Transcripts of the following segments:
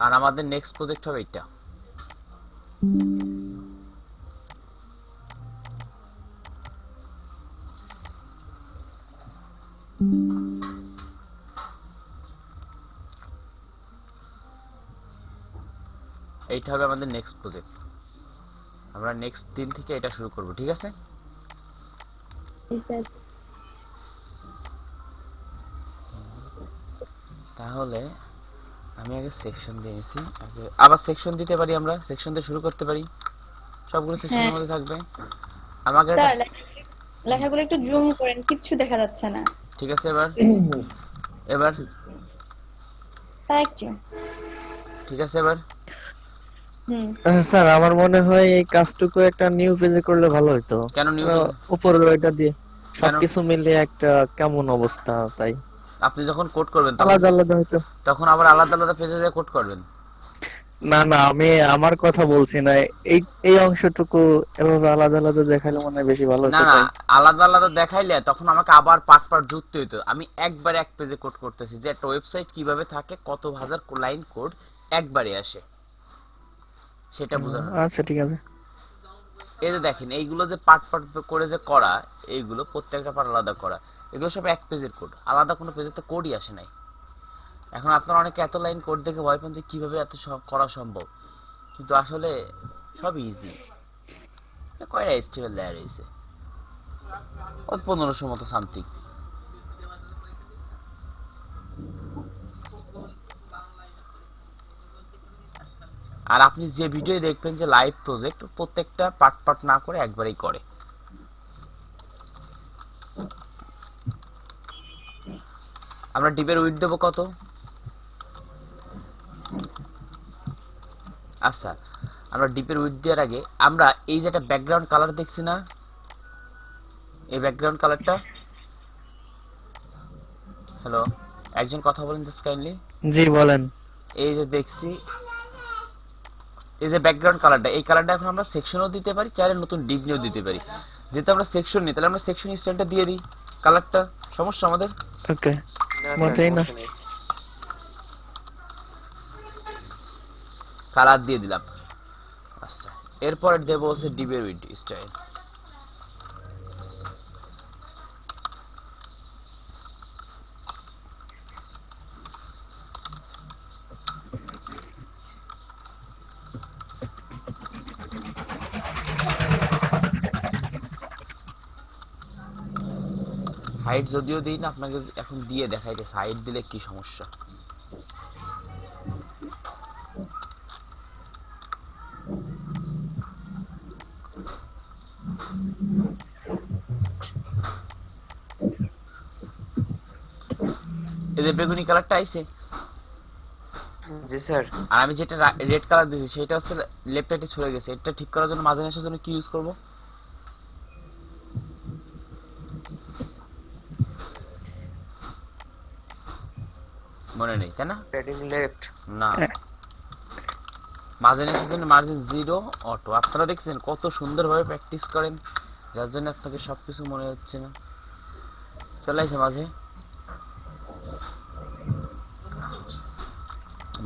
আর আমাদের next project হবে এটা। এইটা হবে আমাদের নেক্সট প্রজেক্ট। আমরা নেক্সট দিন থেকে এটা শুরু করব, ঠিক আছে? তাহলে আমি আগে সেকশন দিয়ে নিছি, আগে আবার সেকশন দিতে পারি, আমরা সেকশন দিয়ে শুরু করতে পারি, সবগুলো সেকশনের হ্যাঁ মধ্যে থাকবে। আমাকে একটা, স্যার, লেখাগুলো একটু জুম করেন, কিচ্ছু দেখা যাচ্ছে না। ঠিক আছে, এবার এবার তা একটু। ঠিক আছে এবার। হুম। স্যার আমার মনে হয় এই কাজটুকু একটা নিউ পেজে করলে ভালো হতো। কেন নিউ কারণ পেজ? উপরে ওইটা দিয়ে কেন? সবকিছু মিলিয়ে একটা কেমন অবস্থা, তাই আপনি যখন কোড করবেন তখন আলাদা আলাদা হয়তো। তখন আবার আলাদা আলাদা পেজে দিয়ে কোড করবেন। না না, আমি আমার কথা বলছি না। এই এই অংশটুকু এভাবে আলাদা আলাদা দেখালে মনে হয় বেশি ভালো না হতো, না, তাই। আলাদা আলাদা দেখাইলে তখন আমাকে আবার পার্ট পার্ট যুক্ত হইতো। আমি একবারে এক পেজে কোড করতেছি, যে একটা ওয়েবসাইট কিভাবে থাকে, কত হাজার লাইন কোড একবারে আসে, সেটা বোঝানোর। আচ্ছা ঠিক আছে। এই যে দেখেন, এইগুলো যে পার্ট পার্ট করে যে করা, এইগুলো প্রত্যেকটা পার্ট আলাদা করা, এগুলো সব এক পেজের কোড, আলাদা কোনো পেজে তো কোডই আসে নাই। এখন আপনারা অনেকে এত লাইন কোড দেখে ভয় পান যে কিভাবে এত করা সম্ভব, কিন্তু আসলে সব ইজি। কয়টা এস্টিমেল লেয়ার রয়েছে, ও 1500 মতো সামথিং। আর আপনি যে ভিডিও দেখবেন যে লাইভ প্রজেক্ট, প্রত্যেকটা পার্ট পার্ট না করে একবারেই করে। আমরা ডিপের উইডথ দেবো কত? আচ্ছা, আমরা ডিপের উইডথ দেওয়ার আগে আমরা এই যে একটা ব্যাকগ্রাউন্ড কালার দেখছি না, এই ব্যাকগ্রাউন্ড কালারটা, হ্যালো, একজন কথা বলেন জাস্ট কাইন্ডলি। জি বলেন। এই যে দেখছি, এই যে ব্যাকগ্রাউন্ড কালারটা, এই কালারটা এখন আমরা সেকশনও দিতে পারি, চাইলে নতুন ডিপ নিয়েও দিতে পারি। যেহেতু আমরা সেকশন নিই, তাহলে আমরা সেকশন স্টাইলটা দিয়ে দিই কালারটা। সমস্যা আমাদের? ওকে, না স্যার, মোটেই না। সমস্যা নেই। কালার দিয়ে দিলাম। আচ্ছা, এরপরে দেবো হচ্ছে ডিপের উইড স্টাইল। হাইট যদিও দিই না, আপনাকে এখন দিয়ে দেখাইতেছে হাইট দিলে কি সমস্যা। এই যে বেগুনি কালারটা আইছে, জি স্যার। আর আমি যেটা রেড কালার দিয়েছি সেটা হচ্ছে লেফট রাইটে ছড়ে গেছে। এটা ঠিক করার জন্য, মাঝে আসার জন্য কি ইউজ করব? মনে নেই তাই না? Padding left. না, মাঝে আসার জন্য মার্জিন 0 অটো। আপনারা দেখছেন কত সুন্দরভাবে প্র্যাকটিস করেন, যার জন্য আপনাকে সবকিছু মনে হচ্ছে না। চলে আসে মাঝে,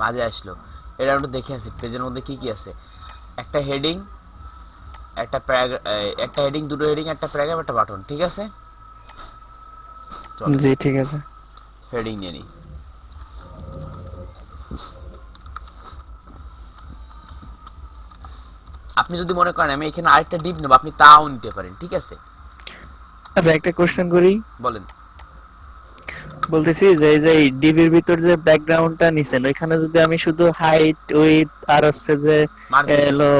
মাঝে আসলো। এটা একটু দেখে আসি পেজের মধ্যে কি কি আছে। একটা হেডিং, একটা একটা হেডিং, দুটো হেডিং, একটা প্যারাগ্রাফ, একটা বাটন, ঠিক আছে? চলেন জি ঠিক আছে। হেডিং নিয়ে নিই। আপনি যদি মনে করেন আমি এখানে আরেকটা ডিপ নেবো, আপনি তাও নিতে পারেন, ঠিক আছে? আচ্ছা একটা কোশ্চেন করি। বলেন। বলতেছি যে এই যে ডিবির ভিতর যে ব্যাকগ্রাউন্ডটা নিছেন, ওইখানে যদি আমি শুধু হাইট উইথ আর হচ্ছে যে মার্জিন এলো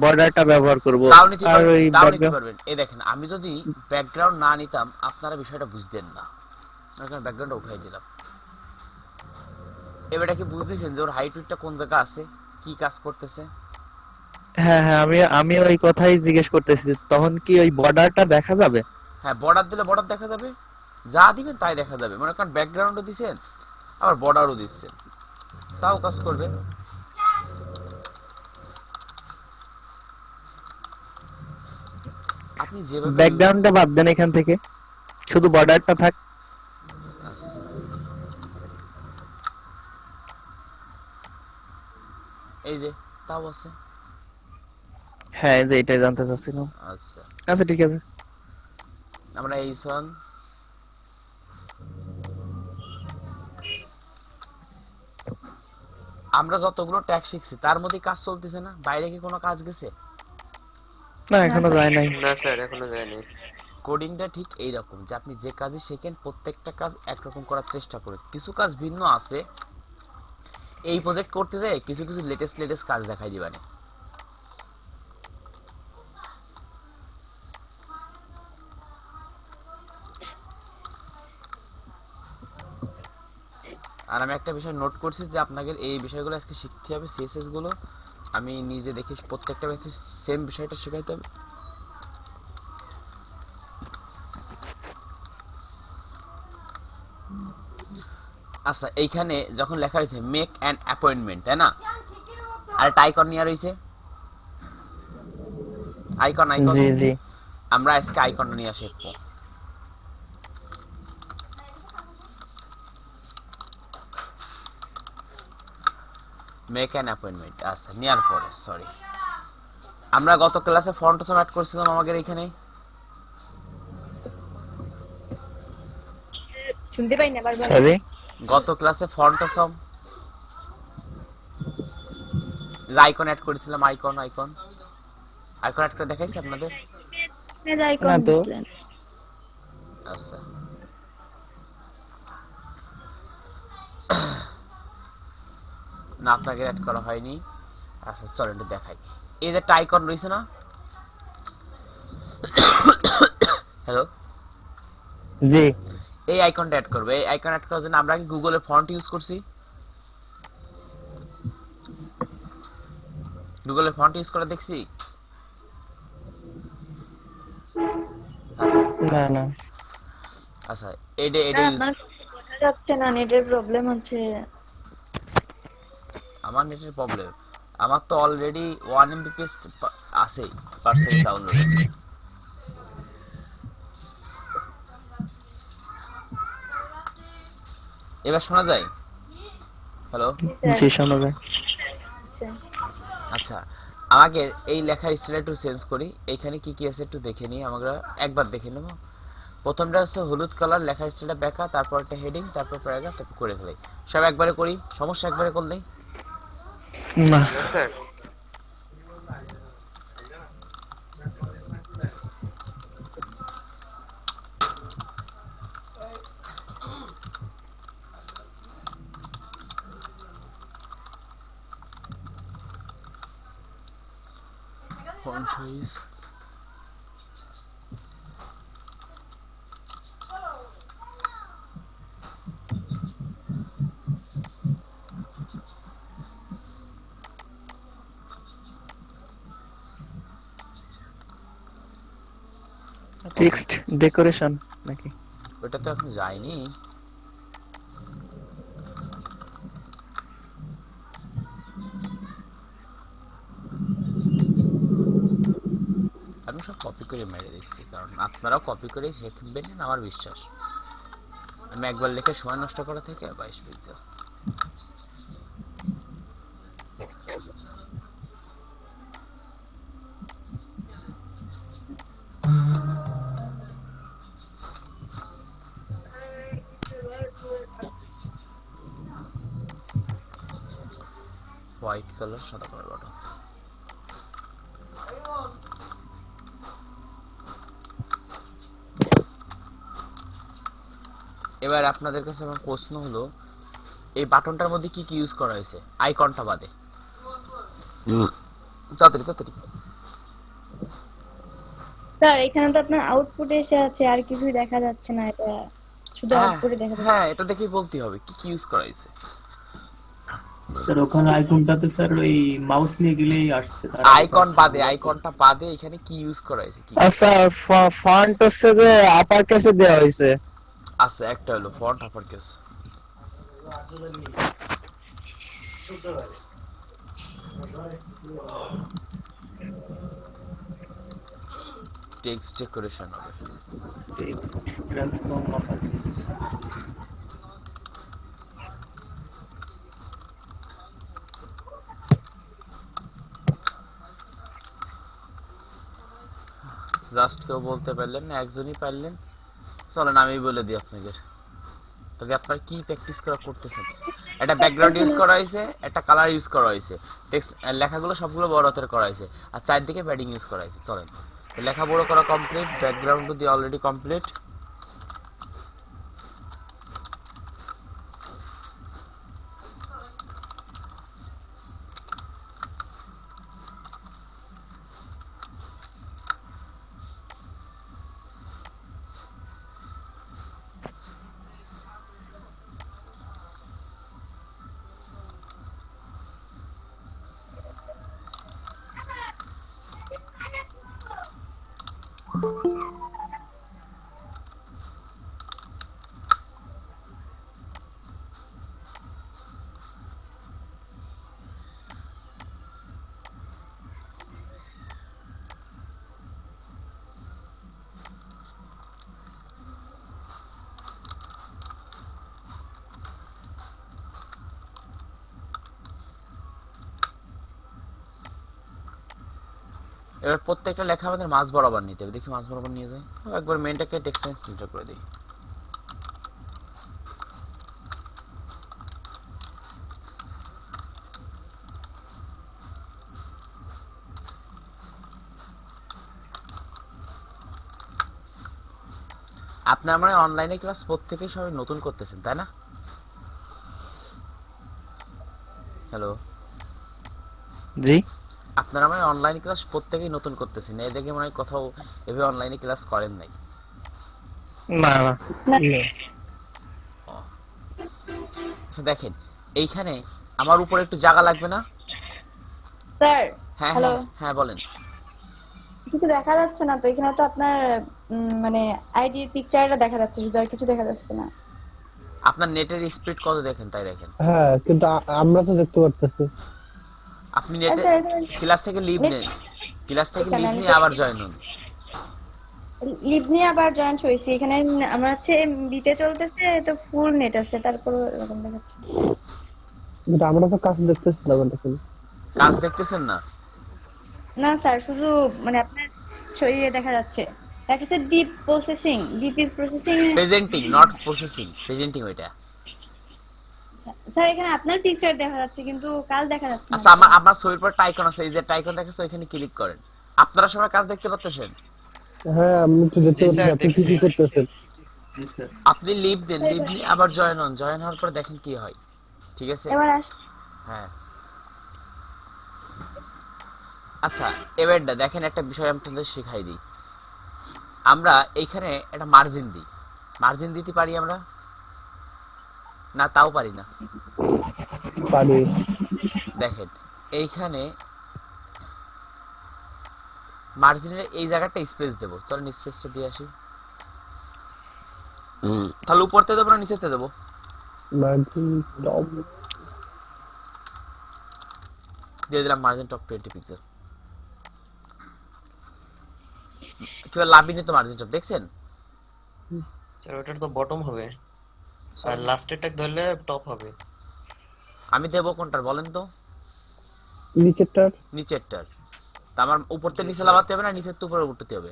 বর্ডারটা ব্যবহার করব, তাও নিতে আর পারবেন, ওই তাও নিতে ব্যাকগ্রাউন্ড। পারবেন। এই দেখেন, আমি যদি ব্যাকগ্রাউন্ড না নিতাম আপনারা বিষয়টা বুঝতেন না, ব্যাকগ্রাউন্ডটা উঠাই দিলাম। এবারটা কি বুঝতেছেন যে ওর হাইট উইথটা কোন জায়গা আছে, কি কাজ করতেছে? হ্যাঁ হ্যাঁ, আমি ওই কথাই জিজ্ঞেস করতেছি, তখন কি ওই বর্ডারটা দেখা যাবে? হ্যাঁ, বর্ডার দিলে বর্ডার দেখা যাবে, যা দিবেন তাই দেখা যাবে। মনে করেন ব্যাকগ্রাউন্ডও দিচ্ছেন, আবার বর্ডারও দিচ্ছেন, তাও কাজ করবে। আপনি যেভাবে ব্যাকগ্রাউন্ডটা বাদ দেন এখান থেকে, শুধু বর্ডারটা থাক। এই যে তাও আছে। হ্যাঁ এই যে এটাই জানতে চাচ্ছিলাম। আচ্ছা আচ্ছা ঠিক আছে। আমরা H1 আমরা যতগুলো ট্যাগ শিখছি তার মধ্যে কাজ চলতেছে না, বাইরে কি কোনো কাজ গেছে? না না এখনো স্যার। যায় নাই। না স্যার এখনো যায়নি। কোডিংটা ঠিক এইরকম যে আপনি যে কাজই শেখেন প্রত্যেকটা কাজ একরকম করার চেষ্টা করেন, কিছু কাজ ভিন্ন আছে। এই প্রজেক্ট করতে যায় কিছু কিছু লেটেস্ট কাজ দেখাই দিবানে। আর আমি একটা বিষয় নোট করছি যে আপনাকে এই বিষয়গুলো আজকে শিখতে হবে, সিএসএস গুলো আমি নিজে দেখে প্রত্যেকটা বেসে সেম বিষয়টা শেখাইতে হবে। আচ্ছা এইখানে যখন লেখা হয়েছে মেক অ্যান অ্যাপয়েন্টমেন্ট, তাই না? আর একটা আইকন নিয়ে রয়েছে, আইকন আইকন। জি জি। আমরা আজকে আইকন নিয়ে শিখবো। মেক অ্যান অ্যাপয়েন্টমেন্ট, আচ্ছা নেওয়ার পরে সরি আমরা গত ক্লাসে ফন্ট সম অ্যাড করছিলাম আমাদের এখানে। শুনতে পাই না বারবার। সরি। গত ক্লাসে ফন্ট সম আইকন অ্যাড করেছিলাম, আইকন আইকন আইকন অ্যাড করে দেখাইছি আপনাদের। আইকন না তো। দিছিলেন। আচ্ছা না আপনাকে অ্যাড করা হয়নি। আচ্ছা চলো একটু দেখাই। এই যে একটা আইকন রয়েছে না, হ্যালো, জি এই আইকনটা অ্যাড করবে। এই আইকন অ্যাড করার জন্য আমরা কি গুগলে ফন্ট ইউজ করছি? গুগলে ফন্ট ইউজ করে দেখছি? না না। আচ্ছা এটা স্যার ইউজ। আপনার কথা যাচ্ছে না, নেটের প্রবলেম আছে। আমার নেটের প্রবলেম, আমার তো অলরেডি 1 এমবিপিএস আছে পার সেকেন্ড ডাউনলোড। এবার শোনা যায়? হ্যালো, জি শোনা যায়। আচ্ছা আচ্ছা আমাকে এই লেখার স্টাইল একটু চেঞ্জ করি। এইখানে কি কি আছে একটু দেখে নিই, আমরা একবার দেখে নেব। প্রথমটা হচ্ছে হলুদ কালার, লেখার স্টাইলটা ব্যাকা, তারপর একটা হেডিং, তারপর প্যারাগ্রাফ, তারপর করে ফেলাই। সব একবারে করি, সমস্যা একবারে করলেই। না না sir. Font size text decoration নাকি? ওটা তো এখন যায়নি। আমি সব কপি করে মেরে দিচ্ছি, কারণ আপনারাও কপি করে শিখবেন আমার বিশ্বাস। আমি একবার লিখে সময় নষ্ট করা থেকে 22 পিক্সেল। হোয়াইট কালার, সাদা কালার বাটন। এবার আপনাদের কাছে আমার প্রশ্ন হলো, এই বাটনটার মধ্যে কি কি ইউজ করা হয়েছে আইকনটা বাদে? তাড়াতাড়ি তাড়াতাড়ি। স্যার এখানে তো আপনার আউটপুটে এসে আছে, আর কিছুই দেখা যাচ্ছে না, এটা শুধু হ্যাঁ আউটপুটে দেখা যাচ্ছে। হ্যাঁ, এটা দেখেই বলতে হবে কি কি ইউজ করা হয়েছে। স্যার ওখানে আইকনটাতে স্যার ওই মাউস নিয়ে গেলেই আসছে তার আইকন বাদে, আইকনটা বাদে এখানে কি ইউজ করা হয়েছে কি? আচ্ছা ফন্ট হচ্ছে যে আপার কেসে দেওয়া হয়েছে। আচ্ছা একটা হলো font upper case, text decoration হবে। টেক্সট ট্রান্সফর্ম আপার জাস্ট কেউ বলতে পারলেন না, একজনই পারলেন। চলেন আমি বলে দিই আপনাকে। তবে আপনারা কি প্র্যাকটিস করতেছেন? একটা ব্যাকগ্রাউন্ড ইউজ করা হয়েছে, একটা কালার ইউজ করা হয়েছে, টেক্সট লেখাগুলো সবগুলো বড় হাতের করা হয়েছে, আর চারদিকে প্যাডিং ইউজ করা হয়েছে। চলেন, তো লেখা বড় করা কমপ্লিট, ব্যাকগ্রাউন্ড দিয়ে অলরেডি কমপ্লিট। এবার প্রত্যেকটা লেখা আমাদের মাঝ বরাবর নিতে হবে। দেখি মাঝ বরাবর নিয়ে যাই, একবার মেনটাকে টেক্সট লাইন সিলেক্ট করে দিই। আপনার মানে অনলাইনে ক্লাস প্রত্যেকেই সবাই নতুন করতেছেন, তাই না? হ্যালো, জি আপনারা মানে অনলাইন ক্লাস প্রত্যেকেই নতুন করতেছেন, এই দেখে মনে হয় কোথাও এভাবে অনলাইনে ক্লাস করেন নাই। না না না আচ্ছা দেখেন, এইখানে আমার উপরে একটু জায়গা লাগবে না? স্যার, হ্যাঁ হ্যালো, হ্যাঁ হ্যাঁ, বলেন। কিছু দেখা যাচ্ছে না তো এখানে, তো আপনার মানে আইডির পিকচারটা দেখা যাচ্ছে শুধু, আর কিছু দেখা যাচ্ছে না। আপনার নেটের স্পিড কত দেখেন তাই দেখেন। হ্যাঁ কিন্তু আমরা তো দেখতে পারতেছি। আপনি নেটে স্যার, ক্লাস থেকে লিভ নেট নেন, ক্লাস থেকে এখানে লিভ আমি নিয়ে তো আবার জয়েন হন। লিভ নিয়ে আবার জয়েন হয়েছি, এখানে আমার হচ্ছে বিতে চলতেছে তো ফুল নেট আছে, তারপর এরকম দেখাচ্ছে। কিন্তু আমরা তো কাজ দেখতেছি না বলতেছি। কাজ দেখতেছেন না? না স্যার, শুধু মানে আপনার ছবি দেখা যাচ্ছে, দেখাচ্ছে deep processing, deep is processing. Presenting not processing, presenting ওইটা। স্যার এখানে আপনার পিকচার দেখা যাচ্ছে কিন্তু কাজ দেখা যাচ্ছে না। আচ্ছা, আমার ছবির পর টাইকন আছে, এই যে টাইকন দেখাচ্ছে ওইখানে ক্লিক করেন। আপনারা সবাই কাজ দেখতে পাচ্ছেন? হ্যাঁ আমি তো দেখতে জি পাচ্ছি। স্যার, আপনি কি কি দেখছি। করতেছেন? জি স্যার। আপনি লিভ দেন, লিভ নিয়ে আবার জয়েন হন, জয়েন হওয়ার পর দেখেন কি হয়। ঠিক আছে? এবার আস হ্যাঁ। আচ্ছা, এবারটা দেখেন, একটা বিষয় আমি আপনাদের শেখাই দিই। আমরা এইখানে একটা মার্জিন দিই, মার্জিন দিতে পারি আমরা না? তাও পারি না। পারি। দেখেন এইখানে মার্জিনের এই জায়গাটা স্পেস দেবো। চলেন স্পেসটা দিয়ে আসি। তাহলে উপরতে দেবো না নিচেতে দেবো? মার্জিন টপ দিয়ে দিলাম মার্জিন টপ 20 পিক্সেল। কিভাবে লাভিনি তো মার্জিন টপ দেখছেন? স্যার ওটার তো বটম হবে, আর লাস্টেরটা ধরলে টপ হবে। আমি দেবো কোনটার বলেন তো? নিচেরটার নিচেরটার। তা আমার উপর থেকে জি নিচে স্যার। লাভাতে হবে না নিচের থেকে উপরে উঠতে হবে?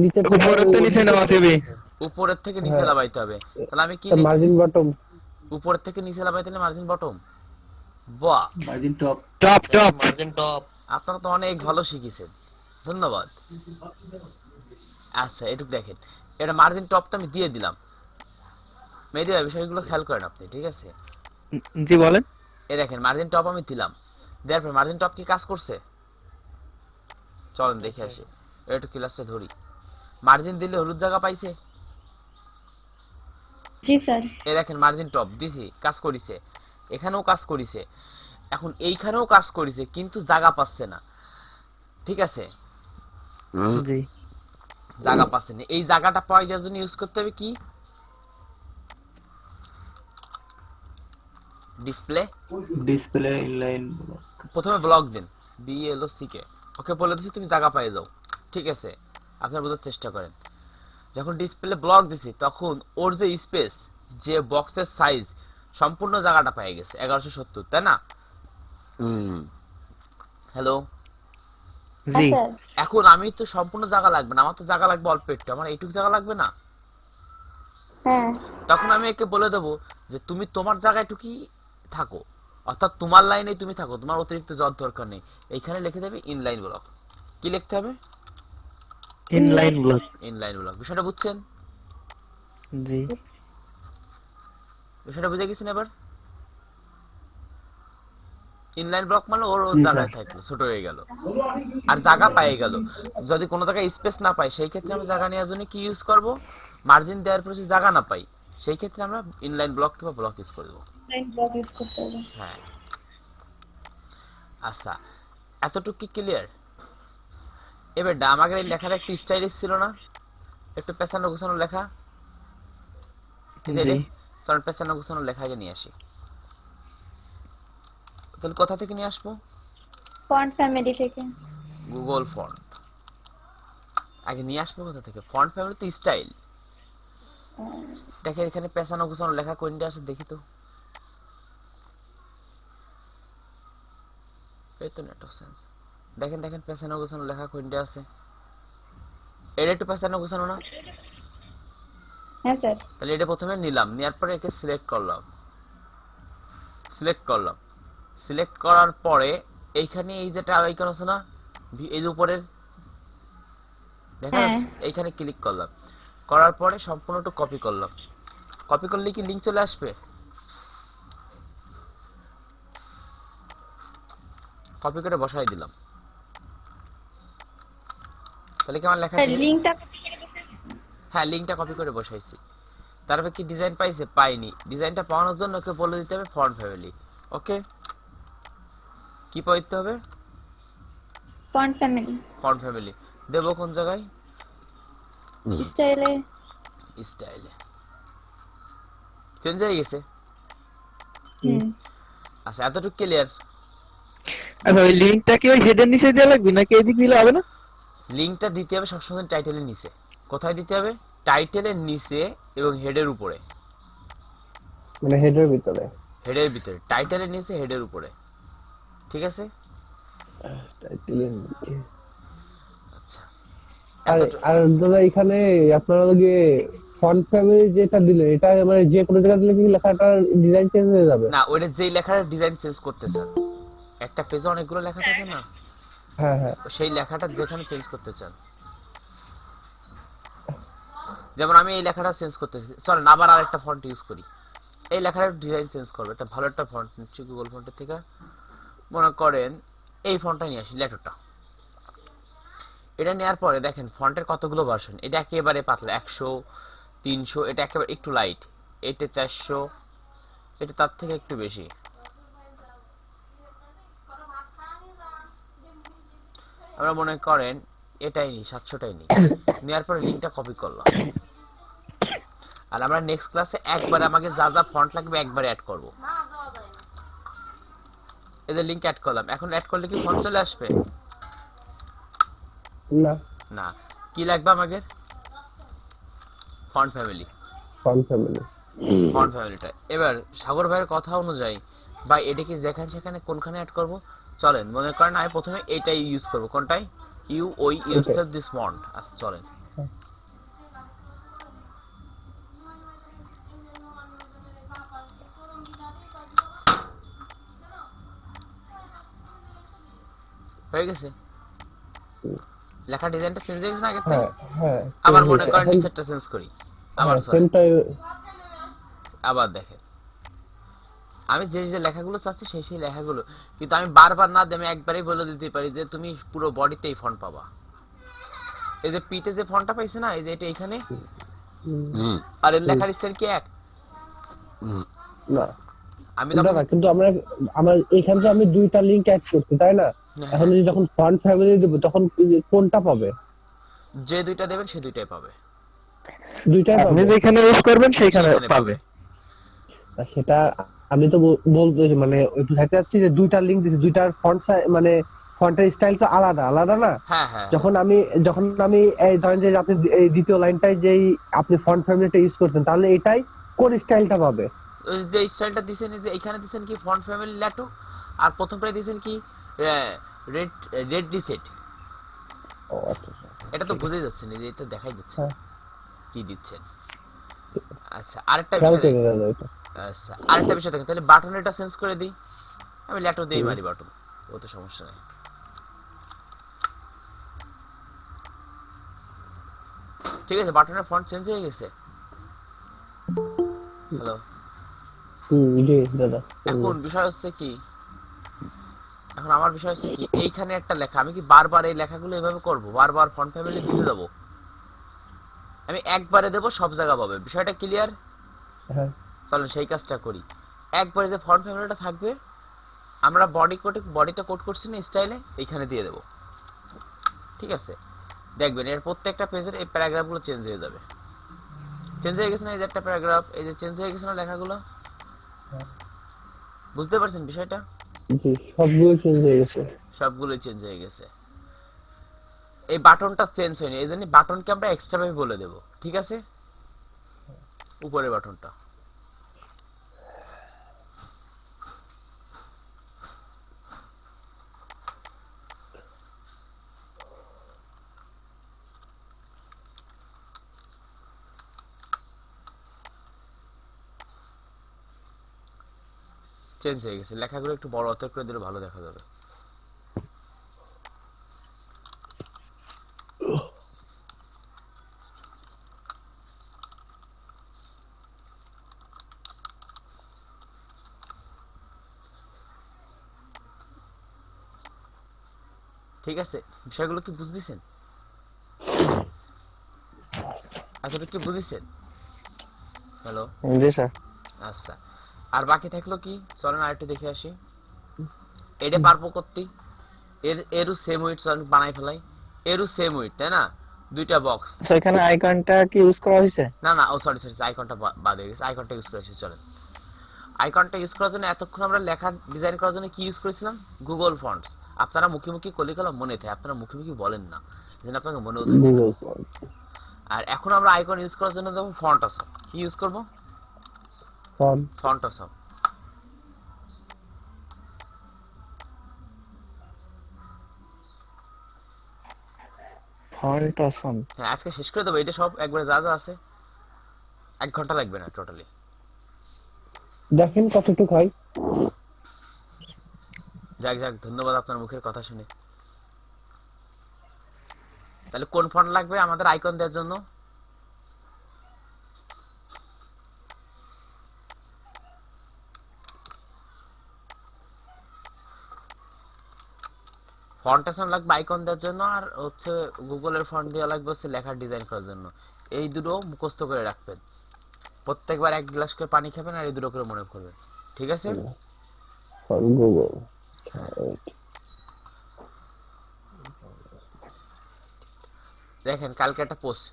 নিচেরটা উপরের তো নিচে নামাতে হবে। উপরের থেকে নিচে হ্যাঁ। লাভাইতে হবে। তাহলে আমি কি লিখছি? Margin bottom. উপরের থেকে নিচে লাভাইতে হলে মার্জিন বটম। বাহ, margin top. Top top margin top. আপনারা তো অনেক ভালো শিখেছেন, ধন্যবাদ। আচ্ছা এটুক দেখেন, এটা মার্জিন টপটা আমি দিয়ে দিলাম। মেহেদি ভাই বিষয়গুলো খেয়াল করেন আপনি, ঠিক আছে? জি বলেন। এই দেখেন মার্জিন টপ আমি দিলাম, দেওয়ার পর মার্জিন টপ কি কাজ করছে? চলেন দেখে আসি, একটু ক্লাসটা ধরি। মার্জিন দিলে হলুদ জায়গা পাইছে। জি স্যার। এই দেখেন মার্জিন টপ দিছি, কাজ করিছে, এখানেও কাজ করিছে, এখন এইখানেও কাজ করিছে, কিন্তু জায়গা পাচ্ছে না। ঠিক আছে, জি জায়গা পাচ্ছে না। এই জায়গাটা পাওয়ার জন্য ইউজ করতে হবে কি? ডিসপ্লে। Display inline. প্রথমে ব্লক দিন, BLOCK, ওকে বলে দিচ্ছি তুমি জায়গা পেয়ে যাও। ঠিক আছে, আপনারা বোঝার চেষ্টা করেন। যখন ডিসপ্লে ব্লক দিছি তখন ওর যে স্পেস, যে বক্সের সাইজ, সম্পূর্ণ জায়গাটা পেয়ে গেছে 1170, তাই না? হ্যালো, জি স্যার। এখন আমি তো সম্পূর্ণ জায়গা লাগবে না, আমার তো জায়গা লাগবে অল্প একটু, আমার এইটুকু জায়গা লাগবে না। হ্যাঁ তখন আমি একে বলে দেবো যে তুমি তোমার জায়গায় টুকি থাকো, অর্থাৎ তোমার লাইনে তুমি থাকো, তোমার অতিরিক্ত যাওয়ার দরকার নেই। এইখানে লিখে দেবে ইনলাইন ব্লক। কি লিখতে হবে? Inline block. Inline block. বিষয়টা বুঝছেন? জি বিষয়টা বুঝে গেছেন এবার? ইনলাইন ব্লক মানে ওর ওর জি জায়গায় স্যার। থাকলো, ছোট হয়ে গেল আর জায়গা পেয়ে গেল। যদি কোনো জায়গায় স্পেস না পাই সেই ক্ষেত্রে আমরা জায়গা নেওয়ার জন্য কি ইউজ করব? মার্জিন দেওয়ার পর যদি জায়গা না পাই সেই ক্ষেত্রে আমরা ইনলাইন ব্লক কিংবা ব্লক ইউজ করে দেবো। লাইন ব্লক ইউজ করতে হবে। হ্যাঁ, আচ্ছা, এতটুকু কি ক্লিয়ার? এবার আমাদের এই লেখাটা একটু স্টাইলিশ ছিল না, একটু পেছানো গোছানো লেখা। জি চল পেছানো গোছানো লেখা আগে নিয়ে আসি। তাহলে কোথা থেকে নিয়ে আসবো? ফন্ট ফ্যামিলি থেকে। Google font. আগে নিয়ে আসবো কোথা থেকে? ফন্ট ফ্যামিলি তো স্টাইল। দেখে এখানে পেছানো গোছানো লেখা কোনটা আছে দেখি তো। এই তো নেট অফ সেন্স। দেখেন দেখেন পেছানো গোছানো লেখা কোনটা আছে। এটা একটু পেছানো গোছানো না? হ্যাঁ স্যার। তাহলে এটা প্রথমে নিলাম, নেওয়ার পরে একে সিলেক্ট করলাম। সিলেক্ট করলাম, সিলেক্ট করার পরে এইখানে এই যেটা আইকন আছে না, এই যে উপরের দেখা হ্যাঁ। যাচ্ছে, এইখানে ক্লিক করলাম। করার পরে সম্পূর্ণটা কপি করলাম। কপি করলে কি লিংক চলে আসবে? কপি করে বসাই দিলাম। তাহলে কি আমার লেখা? স্যার লিংকটা হ্যাঁ, লিংকটা কপি করে বসাইছি। তারপর কি ডিজাইন পাইছে? পাইনি। ডিজাইনটা পাওয়ানোর জন্য ওকে বলে দিতে হবে ফন্ট ফ্যামিলি। ওকে, কি পাইতে হবে? ফন্ট ফ্যামিলি ফন্ট ফ্যামিলি দেবো কোন জায়গায়? স্টাইলে। স্টাইলে চেঞ্জ হয়ে গেছে। হুম। আচ্ছা, এতটুকু ক্লিয়ার? আচ্ছা ওই লিংকটা কি ওই হেডের নিচে দেওয়া লাগবে নাকি এদিক দিলে হবে না? লিংকটা দিতে হবে সবসময় টাইটেলের নিচে। কোথায় দিতে হবে? টাইটেলের নিচে এবং হেডের উপরে। মানে হেডের ভিতরে। হেডের ভিতরে, টাইটেলের নিচে হেডের উপরে। ঠিক আছে? টাইটেলের নিচে। আচ্ছা, আর এতটুকু। আর দাদা এখানে আপনারা লগে ফন্ট ফ্যামিলি যেটা দিলেন এটা মানে যে কোনো জায়গায় দিলে কি লেখাটার ডিজাইন চেঞ্জ হয়ে যাবে? না, ওইটা যেই লেখার ডিজাইন চেঞ্জ করতে চান, একটা পেজে অনেকগুলো লেখা থাকে না, হ্যাঁ হ্যাঁ। সেই লেখাটা যেখানে চেঞ্জ করতে চান। যেমন আমি এই লেখাটা চেঞ্জ করতেছি, চলেন আবার আরেকটা ফন্ট ইউজ করি। এই লেখাটার ডিজাইন চেঞ্জ করবো, একটা ভালো একটা ফন্ট নিচ্ছি গুগল ফন্টের থেকে। মনে করেন এই ফন্টটা নিয়ে আসি, লেটারটা। এটা নেওয়ার পরে দেখেন ফন্টের কতগুলো ভার্সন। এটা একেবারে পাতলা 100, 300, এটা একেবারে একটু লাইট, এটা 400, এটা তার থেকে একটু বেশি। আমরা মনে করেন এটাই নিই, 700টাই নিই। নেওয়ার পরে লিঙ্কটা কপি করলাম। আর আমরা নেক্সট ক্লাসে একবারে আমাকে যা যা ফন্ট লাগবে একবারে অ্যাড করব। এদের লিংক অ্যাড করলাম। এখন অ্যাড করলে কি ফন্ট চলে আসবে? না, না। কি লাগবে আমাদের? Font family. Font family. Font ফ্যামিলিটা এবার সাগর ভাইয়ের কথা অনুযায়ী বা এটা কি যেখানে সেখানে কোনখানে অ্যাড করব? চলেন মনে করেন আমি প্রথমে এটাই ইউজ করব। কোনটাই? ইউ ওই ইউরসেলফ দিস ফন্ট। আচ্ছা চলেন। হয়ে গেছে? লেখা ডিজাইনটা চেঞ্জ হয়ে গেছে না আগের থেকে? হ্যাঁ হ্যাঁ। আবার মনে করেন নিচেরটা চেঞ্জ করি। আবার sorry, সেমটাই। আবার দেখেন আমি যে যে লেখাগুলো চাচ্ছি সেই সেই লেখাগুলো, কিন্তু আমি বারবার না দিয়ে আমি একবারেই বলে দিতে পারি যে তুমি পুরো বডিতে এই ফন্ট পাবা। এই যে পিতে যে ফন্টটা পাইছে না, এই যে এটা এখানে, আর এর লেখার স্টাইল কি এক? না, আমি না তখন না, কিন্তু আমার এখানে তো আমি দুইটা লিংক অ্যাড করছি তাই না? হ্যাঁ। এখন যদি যখন ফন্ট ফ্যামিলি দেব তখন কোনটা পাবে? যে দুইটা দেবেন সে দুইটাই পাবে। দুইটাই আপনি পাবে। যেখানে ইউজ করবেন সেইখানে সেখানে পাবে। আর সেটা আমি তো বলতে মানে বুঝাতে চাচ্ছি যে দুইটা লিংক দিছি, দুইটার ফন্ট মানে ফন্টের স্টাইল তো আলাদা আলাদা না? হ্যাঁ হ্যাঁ। যখন আমি এই ধরেন যে আপনি এই দ্বিতীয় লাইনটাই যেই আপনি ফন্ট ফ্যামিলিটা ইউজ করছেন তাহলে এটাই কোন স্টাইলটা পাবে? ওই যে স্টাইলটা দিছেন, এই যে এখানে দিছেন কি ফন্ট ফ্যামিলি ল্যাটো, আর প্রথমটাই দিছেন কি রেড রেড ডিসেট। ও আচ্ছা আচ্ছা, এটা তো বুঝেই যাচ্ছে নিজেই তো দেখাই যাচ্ছে হ্যাঁ কি দিচ্ছেন। আচ্ছা আরেকটা খেয়াল বিষয় করে দেখেন। দাদা এটা। আচ্ছা আরেকটা বিষয় দেখেন, তাহলে বাটন এটা চেঞ্জ করে দিই, আমি ল্যাটো দিয়েই মারি বাটন, ও তো সমস্যা নেই। ঠিক আছে, বাটনের ফন্ট চেঞ্জ হয়ে গেছে। হ্যালো, জি দাদা। এখন বিষয় হচ্ছে কি, এখন আমার বিষয় হচ্ছে কি, এইখানে একটা লেখা, আমি কি বারবার এই লেখাগুলো এভাবে করব, বারবার ফন্ট ফ্যামিলি দিতে যাবো? আমি একবারে দেবো, সব জায়গা পাবে, বিষয়টা ক্লিয়ার? হ্যাঁ চলেন সেই কাজটা করি। একবারে যে ফন্ট ফ্যামিলিটা থাকবে, আমরা বডিতে কোড করছি না স্টাইলে, এইখানে দিয়ে দেবো। ঠিক আছে, দেখবেন এর প্রত্যেকটা পেজের এই প্যারাগ্রাফগুলো চেঞ্জ হয়ে যাবে। চেঞ্জ হয়ে গেছে না? এই যে একটা প্যারাগ্রাফ, এই যে চেঞ্জ হয়ে গেছে না লেখাগুলো? বুঝতে পারছেন বিষয়টা? জি, সবগুলো চেঞ্জ হয়ে গেছে। সবগুলোই চেঞ্জ হয়ে গেছে। এই বাটনটা চেঞ্জ হয়নি, এই জন্য বাটনকে আমরা এক্সট্রা ভাবে বলে দেব। ঠিক আছে, উপরের বাটনটা চেঞ্জ হয়ে গেছে, লেখাগুলো একটু বড় হাতের করে দিলে ভালো দেখা যাবে। ঠিক আছে, বিষয়গুলো কি বুঝতেছেন? এতটুকু কি বুঝেছেন? হ্যালো, জি স্যার। আচ্ছা, আর বাকি থাকলো কি, চলেন আরেকটু দেখে আসি। এটা পারবো করতে, এরও সেম উইট বানাই ফেলাই, এরও সেম উইট, তাই না? দুইটা বক্স। তো এখানে আইকনটা কি ইউজ করা হয়েছে? না না, ও সরি সরি, আইকনটা বাদ হয়ে গেছে, আইকনটা ইউজ করেছি। চলেন, আইকনটা ইউজ করার জন্য এতক্ষণ আমরা লেখা ডিজাইন করার জন্য কি ইউজ করেছিলাম? Google fonts. আপনারা মুখে কলি কলম মনে থাকে, আপনারা মুখে বলেন না, যেন আপনাকে মনেও থাকে না। Google font. আর এখন আমরা আইকন ইউজ করার জন্য দেখুন ফন্ট আছে, কি ইউজ করব? ফন্ট। ফন্ট আছে। Font awesome. হ্যাঁ, আজকে শেষ করে দেবো এটা সব একবারে, যা যা আছে 1 ঘন্টা লাগবে না টোটালি। দেখেন কতটুকু হয়। যাক যাক, ধন্যবাদ আপনার মুখের কথা শুনে। তাহলে কোন ফন্ট লাগবে আমাদের আইকন দেওয়ার জন্য? ফন্ট আসাম লাগবে আইকন দেওয়ার জন্য, আর হচ্ছে গুগলের ফন্ট দেওয়া লাগবে হচ্ছে লেখার ডিজাইন করার জন্য। এই দুটো মুখস্থ করে রাখবেন, প্রত্যেকবার 1 গ্লাস করে পানি খাবেন আর এই দুটো করে মনে করবেন। ঠিক আছে, ফন্ট গুগল। দেখেন কালকে একটা post,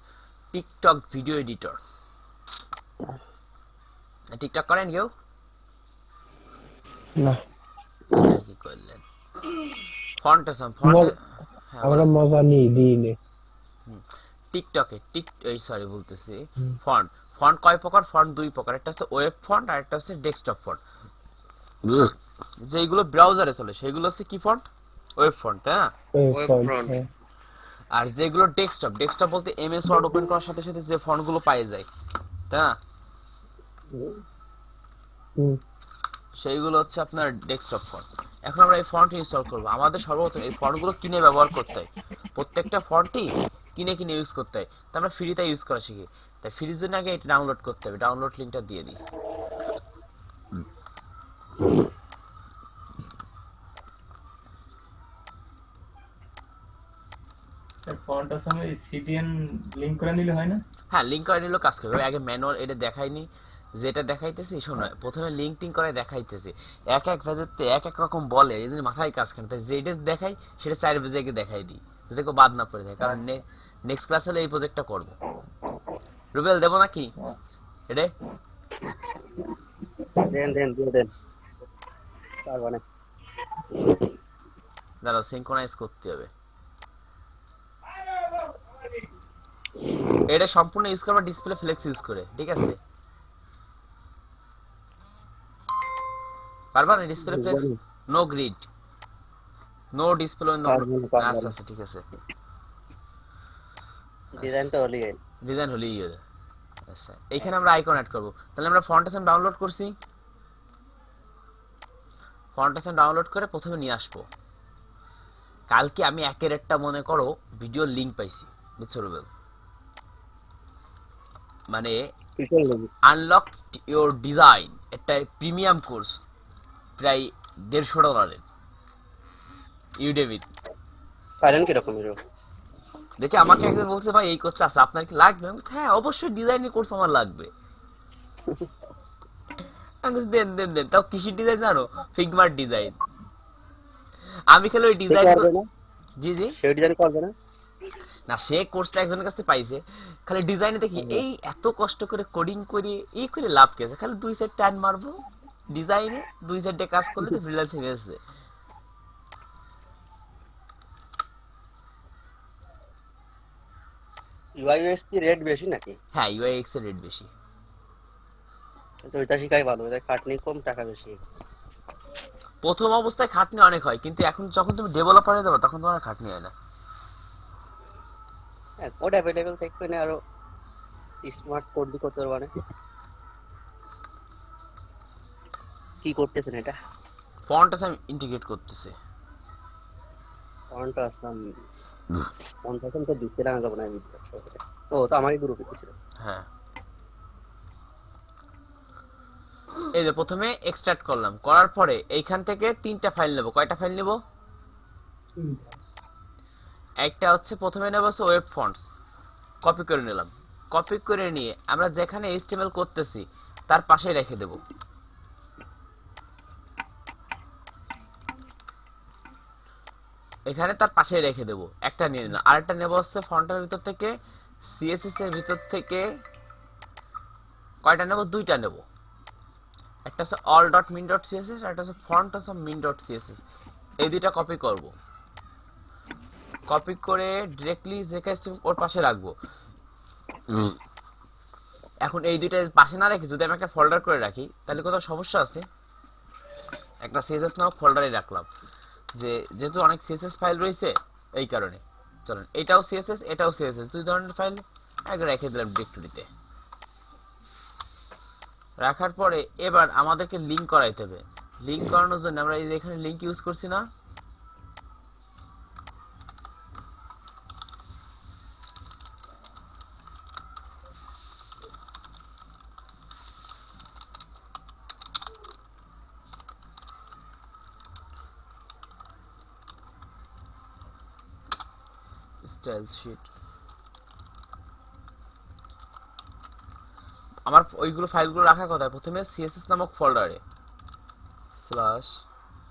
TikTok video editor. TikTok করেন কেউ? না, আচ্ছা, কি করলেন? Font Assam font. হ্যাঁ, আমরা মজা নিই দিই নে। টিকটকে এই সরি বলতেছি, ফন্ট ফন্ট কয় প্রকার? ফন্ট 2 প্রকার, একটা হচ্ছে ওয়েব ফন্ট আর একটা হচ্ছে ডেস্কটপ ফন্ট। যেগুলো ব্রাউজারে চলে সেগুলো হচ্ছে কি ফন্ট? ওয়েব ফন্ট, তাই না? Web front. হ্যাঁ। আর যেগুলো ডেস্কটপ বলতে এমএস ওয়ার্ড ওপেন করার সাথে সাথে যে ফন্টগুলো পাওয়া যায়, তাই না, হুম। সেইগুলো হচ্ছে আপনার ডেস্কটপ ফন্ট। এখন আমরা এই ফন্ট ইনস্টল করব, আমাদের সর্বপ্রথম এই ফন্টগুলো কিনে ব্যবহার করতে হয়, প্রত্যেকটা ফন্টই কিনে ইউজ করতে হয়। তো আমরা ফ্রিতে ইউজ করা শিখি, তাই ফ্রির জন্য আগে এটা ডাউনলোড করতে হবে, ডাউনলোড লিঙ্কটা দিয়ে দিই। স্যার ফন্ট আসামে সিডিএন লিংক করে নিলে হয় না? হ্যাঁ, লিঙ্ক করে নিলেও কাজ করবে, আগে ম্যানুয়াল এটা দেখাইনি, যেটা দেখাইতেছি শোনো, প্রথমে লিঙ্ক টিঙ্ক করে দেখাইতেছি, এক ভেজেতে এক রকম বলে, এই জন্য মাথায় কাজ করে, তাই যেটা দেখাই সেটা 4 ভেজে দেখাই দিই, যাতে কেউ বাদ না পড়ে যায়, কারণ নেক্সট ক্লাস হলে এই প্রজেক্টটা করবো। রুবেল দেবো নাকি আচ্ছা এটা? দেন পারবা না। দাঁড়াও, সিনক্রোনাইজ করতে হবে। এটা সম্পূর্ণ ইউজ করবা ডিসপ্লে ফ্লেক্স ইউজ করে, ঠিক আছে? পারবা না display flex? No grid, no display, no. আচ্ছা আচ্ছা, ঠিক আছে। ডিজাইনটা হলেই হয়। ডিজাইন হলেই হয়ে যায়। আচ্ছা এইখানে আমরা আইকন অ্যাড করব। তাহলে আমরা ফন্টেশন ডাউনলোড করছি, ফন্টেশন ডাউনলোড করে প্রথমে নিয়ে আসবো। কালকে আমি একের একটা মনে করো ভিডিও লিংক পাইছি, বুঝছো রুবেল? মানে কিসের লোগো? আনলক ইওর ডিজাইন, একটা প্রিমিয়াম কোর্স প্রায় $150 ইউডেমির। পাইলেন কিরকম এর? দেখে আমাকে একজন বলছে ভাই এই কোর্সটা আছে, আপনার কি লাগবে? আমি বলছি, হ্যাঁ অবশ্যই ডিজাইনের কোর্স আমার লাগবে। আমি বলছি, দেন দেন দেন। তাও কিসের ডিজাইন জানো? ফিগমার ডিজাইন। আমি খালি ওই সে ডিজাইন, করবে না? জি জি, সে ডিজাইন করবে না? না সে কোর্সটা একজনের কাছ থেকে পাইছে। খালি ডিজাইনে দেখি এই এত কষ্ট করে কোডিং করে এই করে লাভ কি আছে? খালি 2 সেট টাইম মারবো ডিজাইনে, 2 সেটে কাজ করলে তো ফ্রিল্যান্সিং আছে। ইউআইএস কি রেট বেশি নাকি? হ্যাঁ ইউআইএক্স এর রেট বেশি। তো এটা শিখাই ভালো, এটা খাটনি কম, টাকা বেশি। প্রথম অবস্থায় খাটনি অনেক হয়, কিন্তু এখন যখন তুমি ডেভেলপার হয়ে যাবে তখন তোমার আর খাটনি হয় না। হ্যাঁ, কোড অ্যাভেলেবেল থাকবে না, আরো স্মার্ট কোড দি করতে পারবে না। কি করতেছেন এটা? ফন্ট আছে আমি ইন্টিগ্রেট করতেছি। ফন্টটা আসলাম 50 তো দিতে না যাবে না ভিডিও। ও তো আমারই গ্রুপে ছিল। হ্যাঁ এই যে প্রথমে এক্সট্রাক্ট করলাম, করার পরে এইখান থেকে 3টা ফাইল নেব। কয়টা ফাইল নেব? একটা হচ্ছে প্রথমে নেব হচ্ছে ওয়েব ফন্টস, কপি করে নিলাম। কপি করে নিয়ে আমরা যেখানে এইচটিএমএল করতেছি তার পাশেই রেখে দেব। এখানে তার পাশেই রেখে দেব। একটা নিয়ে নিলাম। আরেকটা নেব হচ্ছে ফন্টের ভিতর থেকে, সিএসএস এর ভিতর থেকে কয়টা নেব? 2টা নেব। একটা হচ্ছে all dot min dot CSS, আর একটা হচ্ছে ফন্ট হচ্ছে মিন ডট সিএসএস। এই দুইটা কপি করব। কপি করে ডিরেক্টলি জেকে ওর পাশে রাখবো। এখন এই দুইটা পাশে না রেখে যদি আমি একটা ফোল্ডার করে রাখি তাহলে কোথাও সমস্যা আছে? একটা সিএসএস নামক ফোল্ডারে রাখলাম, যেহেতু অনেক সিএসএস ফাইল রয়েছে এই কারণে। চলেন এটাও সিএসএস এটাও সিএসএস, দুই ধরনের ফাইল আগে রেখে দিলাম ডিরেক্টরিতে। রাখার পরে এবার আমাদেরকে লিংক করাইতে হবে। লিংক করানোর জন্য আমরা এই যে এখানে লিংক ইউজ করছি না, স্টাইল শিট, আমার ওইগুলো ফাইলগুলো রাখার কথা প্রথমে সিএসএস নামক ফোল্ডারে স্ল্যাশ,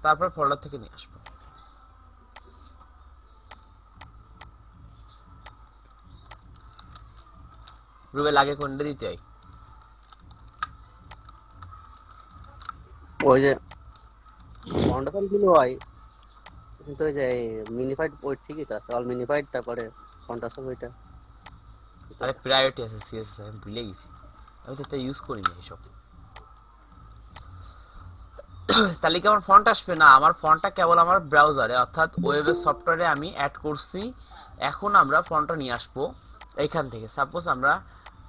তারপর ফোল্ডার থেকে নিয়ে আসবো। রুবে লাগে কোনটা দিতে হয়? ওই যে ফন্টটা কিন্তু হয়, কিন্তু ওই যে মিনিফাইড ওই ঠিকই তো আছে, অল মিনিফাইড, তারপরে ফন্ট আছে ওইটা। আরে প্রায়োরিটি আছে সিএসএস, আমি ভুলে গেছি, আমি তো এটা ইউজ করিনি এসব। তাহলে কি আমার ফন্ট আসবে না? আমার ফন্টটা কেবল আমার ব্রাউজারে অর্থাৎ ওয়েবের সফটওয়্যারে আমি অ্যাড করছি। এখন আমরা ফন্টটা নিয়ে আসবো এইখান থেকে। সাপোজ আমরা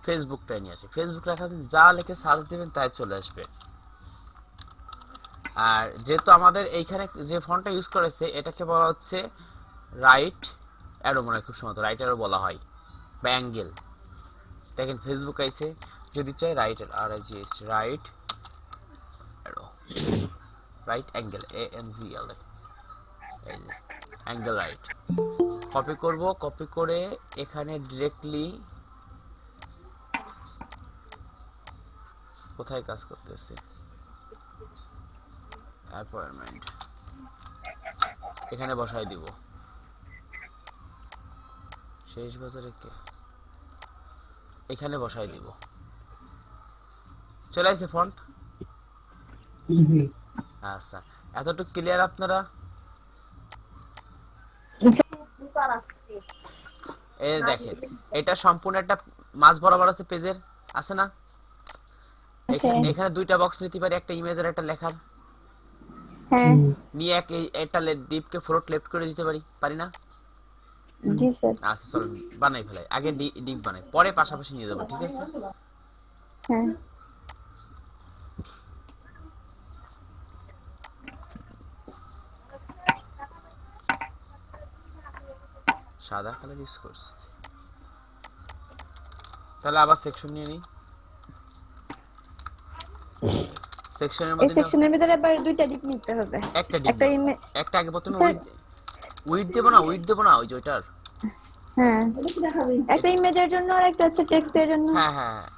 ফেসবুকটাই নিয়ে আসি, ফেসবুক লেখা যা লিখে সার্চ দিবেন তাই চলে আসবে। আর যেহেতু আমাদের এইখানে যে ফন্টটা ইউজ করেছে এটাকে বলা হচ্ছে রাইট অ্যারো, মনে হয় খুব সম্ভবত রাইট অ্যারো বলা হয়, বা অ্যাঙ্গেল। দেখেন ফেসবুক আইছে, যদি চাই right RIGHT right arrow, right angle ANGL, এই যে অ্যাঙ্গেল রাইট। কপি করব, কপি করে এখানে ডিরেক্টলি কোথায় কাজ করতেছে, অ্যাপয়েন্টমেন্ট, এখানে বসাই দিব। শেষ বাজারে কে, এখানে বসাই দিব। চলে আসছে ফন্ট। আচ্ছা এতটুকু ক্লিয়ার আপনারা? এই দেখেন এটা সম্পূর্ণ একটা মাঝ বরাবর আছে, পেজের আছে না? এখানে 2টা বক্স নিতে পারি, একটা ইমেজের একটা লেখার। হ্যাঁ নিয়ে একটা ডিপকে ফ্রন্ট লেফট করে দিতে পারি, পারি না? জি স্যার। আচ্ছা চলো বানাই ফেলাই, আগে ডিপ বানাই, পরে পাশাপাশি নিয়ে যাবো, ঠিক আছে? হ্যাঁ। সাদা কালার ইউজ করছি, তাহলে আবার সেকশন নিয়ে নিই। সেকশনের এই মধ্যে সেকশনের ভিতরে আবার দুইটা ডিপ নিতে হবে। একটা ডিপ একটা নেব, ইমে একটা আগে প্রথমে স্যার। উইড দেবো না, উইড দেবো না ওই যে ওইটার। হ্যাঁ, একটা ইমেজের জন্য আর একটা হচ্ছে টেক্সটের জন্য। হ্যাঁ হ্যাঁ হ্যাঁ।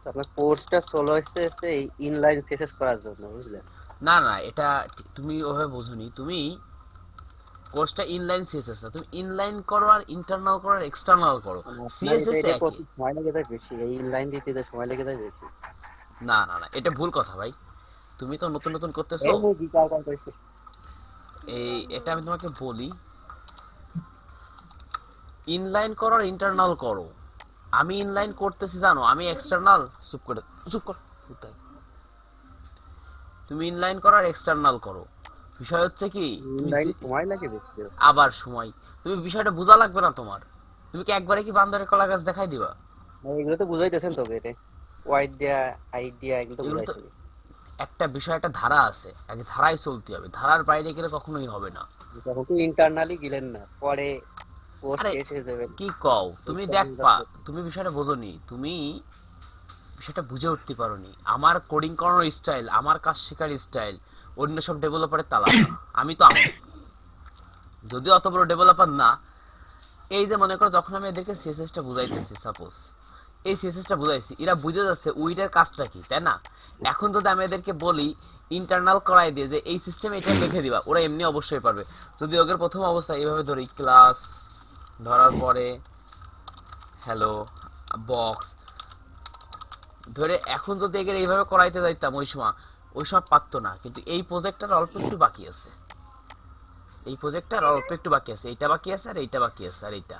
তো আপনার কোর্সটা সোলো হচ্ছে এই ইনলাইন সিএসএস করার জন্য, বুঝলেন? না না, এটা তুমি ওভাবে বোঝোনি, তুমি কোর্সটা ইনলাইন সিএসএস না, তুমি ইনলাইন করো আর ইন্টারনাল করো আর এক্সটার্নাল করো, মানে আপনার সিএসএস এটা একই। করতে সময় লেগে যায় বেশি, এই ইনলাইন দিতে তো সময় লেগে যায় বেশি। না না না, এটা ভুল কথা ভাই, তুমি তো নতুন নতুন করতেছো। এই মুই গিটার কাম করি। এটা আমি তোমাকে বলি, ইনলাইন করো আর ইন্টারনাল করো। আমি ইনলাইন করতেছি জানো, আমি এক্সটার্নাল, চুপ কর কোথায়। তুমি ইনলাইন করো আর এক্সটার্নাল করো, বিষয় হচ্ছে কি তুমি ইনলাইন সময় লাগে বেশি। আবার সময়, তুমি বিষয়টা বোঝা লাগবে না তোমার, তুমি কি একবারে কি বান্দরের কলা গাছ দেখাই দিবা? এগুলো তো বুঝাইতেছেন তোকে, এটা আইডিয়া আইডিয়া এগুলো তো এগুলো তো বুঝাইছেন। একটা বিষয়, একটা ধারা আছে, আগে ধারায় চলতে হবে, ধারার বাইরে গেলে কখনোই হবে না। তখন তো ইন্টারনালি গেলেন না, পরে কোর্স আরে শেষ হয়ে যাবে। কি কও তুমি, দেখবা তুমি বিষয়টা বোঝোনি, তুমি বিষয়টা বুঝে উঠতে পারোনি। আমার কোডিং করানোর স্টাইল, আমার কাজ শেখার স্টাইল অন্য সব ডেভেলপারের তালা। আমি তো আমি যদিও অত বড় ডেভেলপার না, এই যে মনে করো যখন আমি এদেরকে সিএসএসটা বুঝাইতেছি, সাপোজ এই সিএসএসটা বুঝাইছি, এরা বুঝে যাচ্ছে উইডের কাজটা কি, তাই না? এখন যদি আমি এদেরকে বলি ইন্টারনাল করাই দিয়ে যে এই সিস্টেমে এটা লিখে দিবা, ওরা এমনি অবশ্যই পারবে। যদি ওদের প্রথম অবস্থায় এইভাবে ধরি, ক্লাস ধরার পরে হ্যালো বক্স ধরে, এখন যদি এগের এইভাবে করাইতে যাইতাম ওই সময় পারতো না। কিন্তু এই প্রজেক্টটার অল্প একটু বাকি আছে, এই প্রজেক্টটার অল্প একটু বাকি আছে, এইটা বাকি আছে আর এইটা বাকি আছে আর এইটা,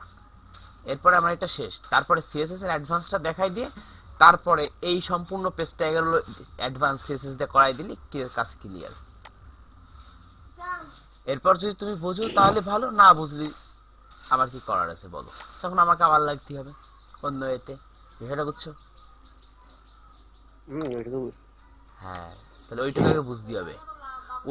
এরপরে আমার এটা শেষ। তারপরে সিএসএস এর অ্যাডভান্সটা দেখাই দিয়ে তারপরে এই সম্পূর্ণ পেজটা এগুলো অ্যাডভান্স সিএসএস দিয়ে করাই দিলি, কাজ ক্লিয়ার। এরপর যদি তুমি বুঝো তাহলে ভালো, না বুঝলি আমার কি করার আছে বলো, তখন আমাকে আবার লাগতে হবে অন্য এতে, বিষয়টা বুঝছো? ওইটা তো বুঝছি। হ্যাঁ, তাহলে ওইটাকে বুঝতে হবে।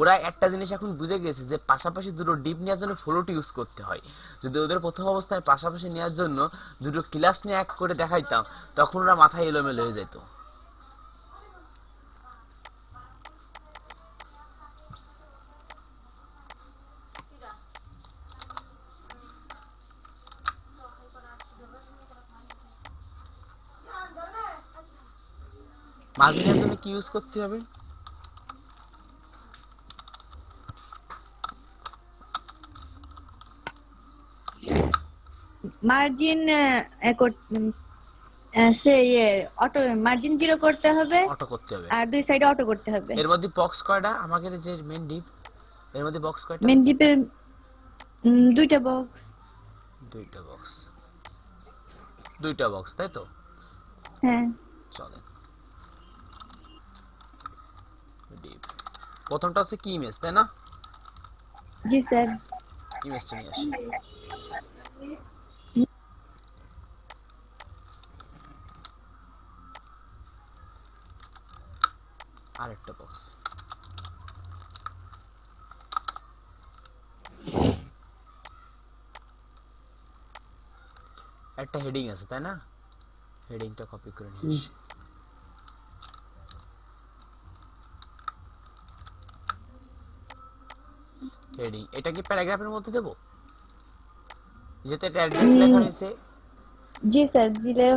ওরা একটা জিনিস এখন বুঝে গেছে যে পাশাপাশি দুটো ডিপ নেওয়ার জন্য ফ্লোট ইউজ করতে হয়। যদি ওদের প্রথম অবস্থায় পাশাপাশি নেওয়ার জন্য দুটো ক্লাস নিয়ে এক করে দেখাইতাম, তখন ওরা মাথায় এলোমেলো হয়ে যেত। মাঝিনের জন্য কি ইউজ করতে হবে? মার্জিন অটো মার্জিন 0 করতে হবে, অটো করতে হবে। আর দুই সাইডে অটো করতে হবে। এর মধ্যে বক্স কয়টা আমাদের যে মেন ডিপ, এর মধ্যে বক্স কয়টা? মেন ডিপের দুইটা বক্স। দুইটা বক্স, দুইটা বক্স, তাই তো? হ্যাঁ। চলে ডিপ, প্রথমটা হচ্ছে কি ইমেজ, তাই না? জি স্যার। ইমেজটা নিয়ে আসি। আরেকটা বক্স, একটা হেডিং আছে, তাই না? হেডিংটা কপি করে নিয়ে আসি। হেডিং এটা কি প্যারাগ্রাফের মধ্যে দেব, যেটা এটা অ্যাড্রেস লেখা রয়েছে? জি স্যার, দিলেও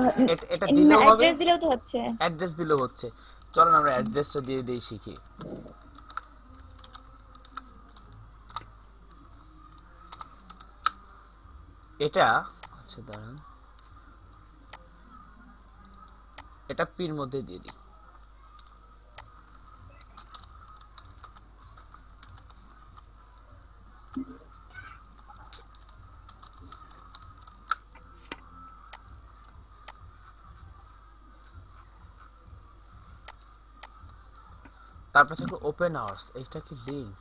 এটা দিলেও হবে, অ্যাড্রেস দিলেও তো হচ্ছে। অ্যাড্রেস দিলেও হচ্ছে। চলেন আমরা অ্যাড্রেসটা দিয়ে দিই, শিখি। এটা আচ্ছা দাঁড়ান, এটা পির মধ্যে দিয়ে দিই। তারপর থাকলো ওপেন আওয়ার্স, এইটা কি লিংক?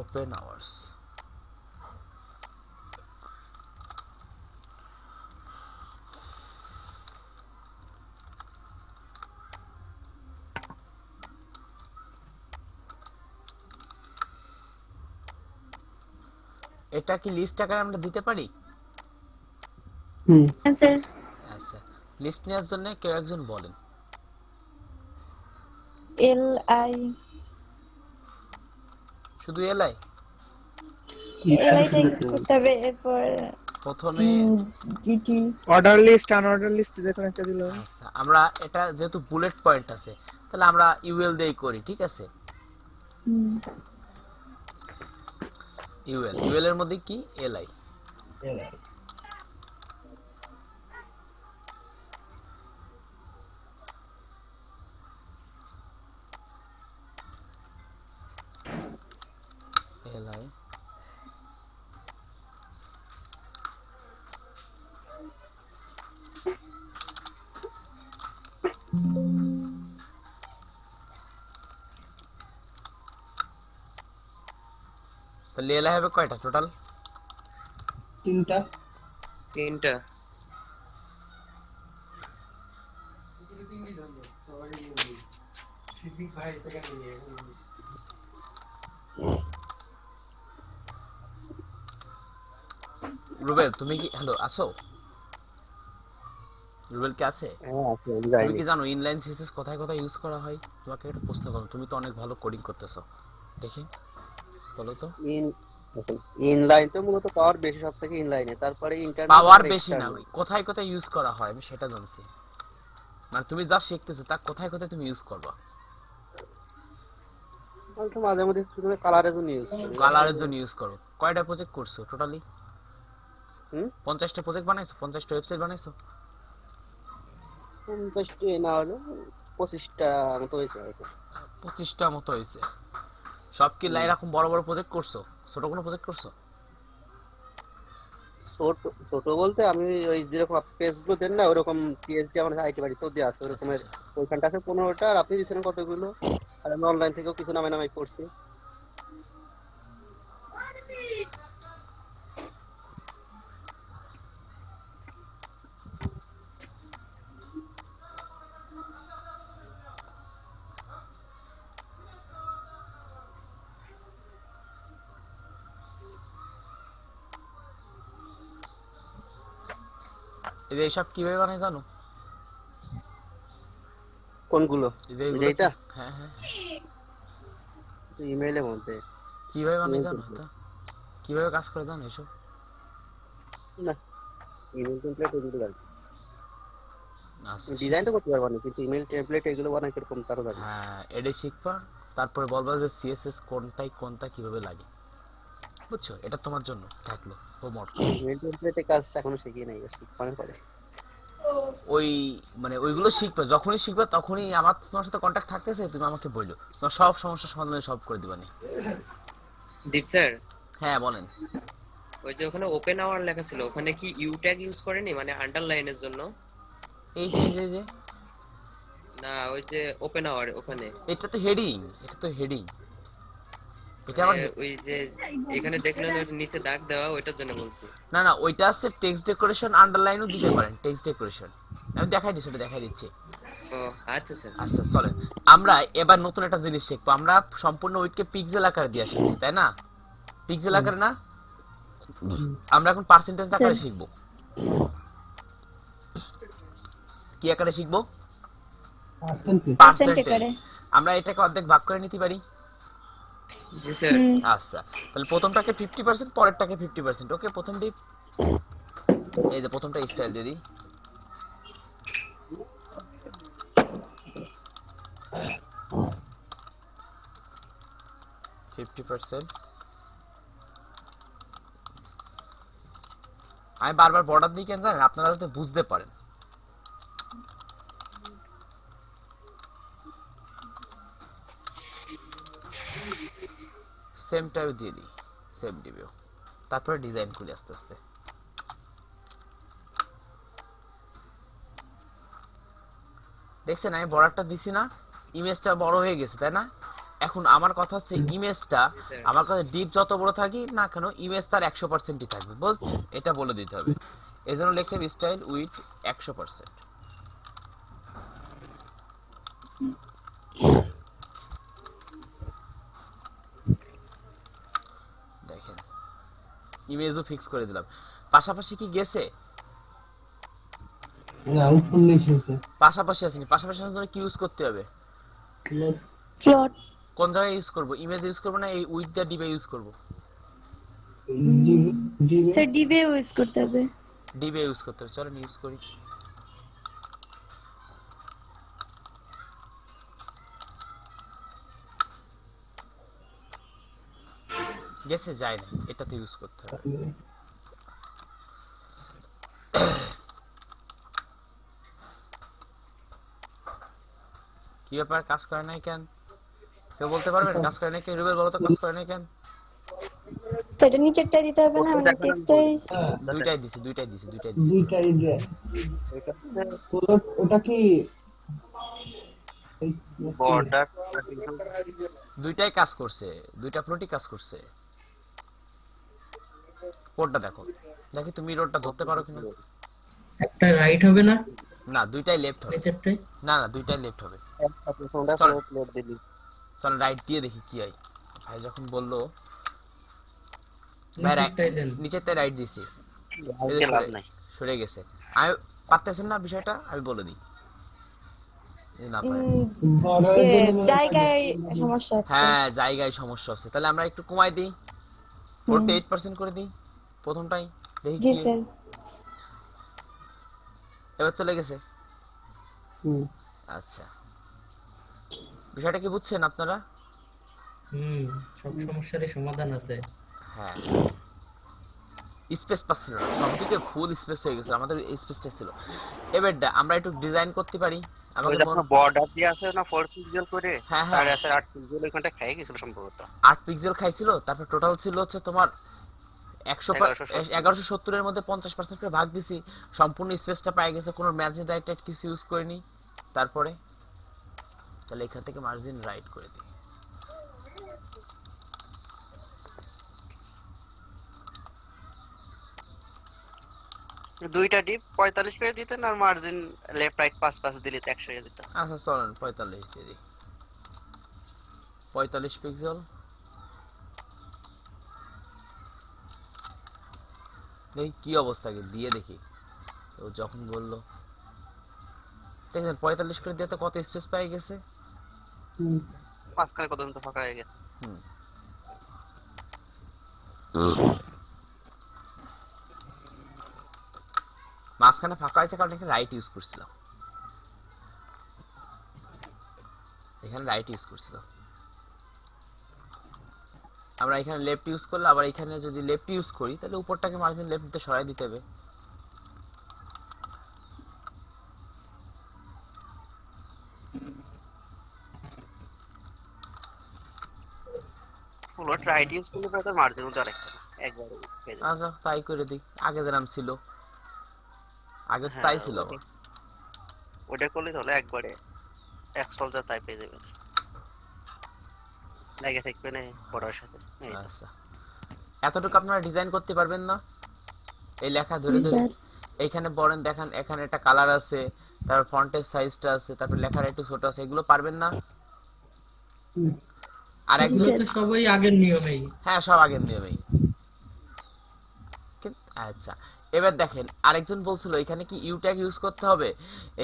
ওপেন আওয়ার্স এটা কি লিস্ট আকারে আমরা দিতে পারি? হ্যাঁ স্যার। আচ্ছা, লিস্ট নেওয়ার জন্য কেউ একজন বলেন। LI শুধু এলাই? LI টা ইউজ করতে হবে, এরপর প্রথমে GT। Order list unorder list যে কোনো একটা দিলে হবে। আচ্ছা, আমরা এটা যেহেতু বুলেট পয়েন্ট আছে, তাহলে আমরা ইউএল দিয়েই করি, ঠিক আছে? ইউএল এর মধ্যে কি এলআই। এলআই তাহলে এলআই হবে কয়টা টোটাল? 3টা। রুবেল তুমি কি হ্যালো আছো? রুবেল কি আছে? হ্যাঁ আছে, আমি তুমি যাইনি। কি জানো ইনলাইন সিএসএস কোথায় কোথায় ইউজ করা হয়? তোমাকে একটা প্রশ্ন করো, তুমি তো অনেক ভালো কোডিং করতেছো, দেখি বলো তো। ইনলাইন তো মূলত পাওয়ার বেশি সব থেকে ইনলাইনে, তারপরে ইন্টারনাল, পাওয়ার তারপরে বেশি না, এক্সটার্নাল। ওই কোথায় কোথায় ইউজ করা হয় আমি সেটা জানছি। মানে তুমি যা শিখতেছো তা কোথায় কোথায় তুমি ইউজ করবা? আমি তো মাঝে মধ্যে শুধু কালারের জন্য ইউজ করি। কালারের জন্য ইউজ করো। কয়টা প্রজেক্ট করছো টোটালি? হুম 50টা প্রজেক্ট বানাইছো? 50টা ওয়েবসাইট বানাইছো? 50টা না হলে 25টা মতো হয়েছে হয়তো। 25টা মতো হয়েছে। সব কি এরকম বড় বড় প্রজেক্ট করছো? ছোট কোনো প্রজেক্ট করছো? ছোট ছোট বলতে আমি ওই যেরকম পেজ গুলো দেন না, ওরকম পিএইচডি আমার আইটি বাড়ি তো দেওয়া আছে ওরকমের। ওইখানটা আছে 15টা, আর আপনি দিচ্ছেন কতগুলো, আর আমি অনলাইন থেকেও কিছু নামে নামে করছি। এই যে এইসব কিভাবে বানাই জানো? কোনগুলো? এই যে ওই এগুলো যে এইটা হ্যাঁ হ্যাঁ ইমেইলের মধ্যে। কিভাবে বানাই email জানো? template। এটা কিভাবে কাজ করে জানো এসব? না, ইমেল টেমপ্লেট এগুলো জানি। আচ্ছা ডিজাইন তো করতে পারবো না, কিন্তু ইমেল টেমপ্লেট এগুলো বানাই কিরকম তারা জানি। হ্যাঁ, এটাই শিখবা। তারপরে বলবা যে সিএসএস কোনটাই কোনটা কিভাবে লাগে, বুঝছো? এটা তোমার জন্য থাকলো হোমওয়ার্ক। ইমেল টেমপ্লেটে কাজ এখনো শিখি নাই, শিখবানের পরে। ওই মানে ওইগুলো শিখবে, যখনই শিখবে তখনই আমার তোমার সাথে কন্ট্যাক্ট থাকতেছে, তুমি আমাকে বললো, তোমার সব সমস্যার সমাধান সলভ করে দিবানি। দীপ স্যার, হ্যাঁ বলেন। ওই যে ওখানে ওপেন আওয়ার লেখা ছিল, ওখানে কি ইউ ট্যাগ ইউজ করেনি, মানে আন্ডারলাইনের জন্য? এই যে না, ওই যে ওপেন আওয়ার ওখানে, এটা তো হেডিং, এটা তো হেডিং, এটা আবার ওই যে এখানে দেখলেন ওই নিচে দাগ দেওয়া, ওইটার জন্য বলছি। না না, ওইটা আছে টেক্সট ডেকোরেশন, আন্ডারলাইনও দিতে পারেন টেক্সট ডেকোরেশন। আমি দেখাই দিচ্ছি, ওটা দেখাই দিচ্ছি। ও আচ্ছা স্যার। আচ্ছা চলেন, আমরা এবার নতুন একটা জিনিস শিখবো। আমরা সম্পূর্ণ উইডকে পিক্সেল আকারে দিয়ে শিখছি, তাই না? পিক্সেল আকারে না, আমরা এখন পার্সেন্টেজ আকারে শিখবো। কি আকারে শিখবো? Percent percentage. করে। আমরা এটাকে অর্ধেক ভাগ করে নিতে পারি। জি স্যার। আচ্ছা, তাহলে প্রথমটাকে 50%, পরেরটাকে 50%। ওকে, প্রথমটি এই যে প্রথমটা স্টাইল দিয়ে দিই। আমি বারবার বর্ডার দিই কেন জানেন? আপনারা যাতে বুঝতে পারেন। সেমটাও দিয়ে দিই, সেম দিবেও। তারপরে ডিজাইন খুলি আস্তে আস্তে। দেখছেন আমি বর্ডারটা দিছি না? ইমেজটা বড় হয়ে গেছে তাই না? এখন আমার কথা হচ্ছে ইমেজটা, জি স্যার। আমার কাছে ডিপ যত বড় থাকি না কেন ইমেজ তার 100%ই থাকবে, বুঝছেন? এটা বলে দিতে হবে। এই জন্য লিখতে হবে স্টাইল উইথ 100%। দেখেন ইমেজও ফিক্স করে দিলাম। পাশাপাশি কি গেছে? না উপর নিচে হচ্ছে। পাশাপাশি আসেনি। পাশাপাশি আসার জন্য কি ইউজ করতে হবে? প্লট। কোন জায়গায় ইউজ করব? ইমেজ ইউজ করব না এই উইথ দ্য ডিবে ইউজ করব? জিবে স্যার ডিবে ইউজ করতে হবে। ডিবে ইউজ করতে হবে, চলেন ইউজ করি। গেছে যায় না, এটাতে ইউজ করতে হবে। কি ব্যাপার, কাজ করে নাই কেন? কেউ বলতে পারবেন কাজ করে নাই কেন? রুবেল বলো তো কাজ করে নাই কেন? তো এটা নিচেরটাই দিতে হবে না, মানে টেক্সটটাই। দুইটাই দিছি। দুইটাই দেয়। ওটা কি বর্ডার দুইটাই কাজ করছে, দুইটা প্লটই কাজ করছে। কোডটা দেখো, দেখি তুমি রোডটা ধরতে পারো কিনা। একটা রাইট হবে না না, দুইটাই লেফট হবে। নিচেরটাই? না না, দুইটাই লেফট হবে। ফোনটা চল। প্লেট দিলি চল রাইট দিয়ে দেখি কি হয়। ভাই যখন বললো ভাই নিচেরটাই দেন। নিচেরটাই রাইট দিছি, এই যে আজকে লাভ সরে নাই সরে গেছে। আমি পারতেছেন না বিষয়টা, আমি বলে দিই যদি না পারেন। বর্ডারের জন্য মনে হয় জায়গায় সমস্যা হচ্ছে। হ্যাঁ, জায়গায় সমস্যা হচ্ছে। তাহলে আমরা একটু কমাই দিই, 48% করে দিই প্রথমটাই, দেখি জি কি। স্যার। এবার চলে গেছে। হুম। আচ্ছা, বিষয়টা কি বুঝছেন আপনারা? সব সমস্যারই সমাধান আছে। হ্যাঁ, স্পেস পাচ্ছিল না, সবদিকে ফুল স্পেস হয়ে গেছিল, আমাদের স্পেসটা ছিল। এবার আমরা একটু ডিজাইন করতে পারি। ওই আমাকে যখন বর্ডার দিয়ে আছে না 4 পিক্সেল করে হ্যাঁ, হ্যাঁ। 8.5 পিক্সেল ওইখানটা খেয়ে গেছিল সম্ভবত 8 পিক্সেল খাইছিল, তারপর টোটাল ছিল হচ্ছে তোমার 1170 এর মধ্যে 50% করে ভাগ দিছি, সম্পূর্ণ স্পেসটা পাই গেছে, কোনো মার্জিন রাইট টাইট কিছু ইউজ করিনি। তারপরে তাহলে এখান থেকে মার্জিন রাইট করে দিই। দুইটা ডিপ 45 করে দিতেন আর মার্জিন লেফট রাইট 5 দিলে তো 100 হয়ে যেত আচ্ছা চলেন 45 দিয়ে দিই। 45 পিক্সেল। দেখি কি অবস্থা, দিয়ে দেখি। তো যখন বললো দেখেন 45 করে দিয়ে তো কত স্পেস পাই গেছে। মাঝখানে কত তো ফাঁকা হয়ে গেছে মাঝখানে ফাঁকা হয়েছে কারণ এখানে রাইট ইউজ করছিলাম, এখানে রাইট ইউজ করছিলাম। আমরা এখানে লেফট ইউজ করলে, আবার এখানে যদি লেফট ইউজ করি তাহলে উপরটাকে মার্জিন লেফট দিতে সরাই দিতে হবে। ফুলট রাইট ইউজ করলে পরে মার্জিন উঠে রাখতে একবার হয়ে যেত আচ্ছা তাই করে দিই, আগে যেরাম ছিল, আগে তো হ্যাঁ, তাই ছিল আমার। ওটা করলে তাহলে একবারে এক সলজার তাই পেয়ে যাবে লাগে থাকবে না পড়ার সাথে এই তো আচ্ছা, এতটুকু আপনারা ডিজাইন করতে পারবেন না? এই লেখা ধরে ধরে এইখানে পড়েন, দেখেন এখানে একটা কালার আছে, তারপর ফন্টের সাইজটা আছে, তারপর লেখার একটু ছোট আছে, এগুলো পারবেন না? আর একজন এগুলো তো সবাই আগের নিয়মেই। হ্যাঁ, সব আগের নিয়মেই। আচ্ছা, এবার দেখেন আরেকজন বলছিল এখানে কি ইউ ট্যাগ ইউজ করতে হবে।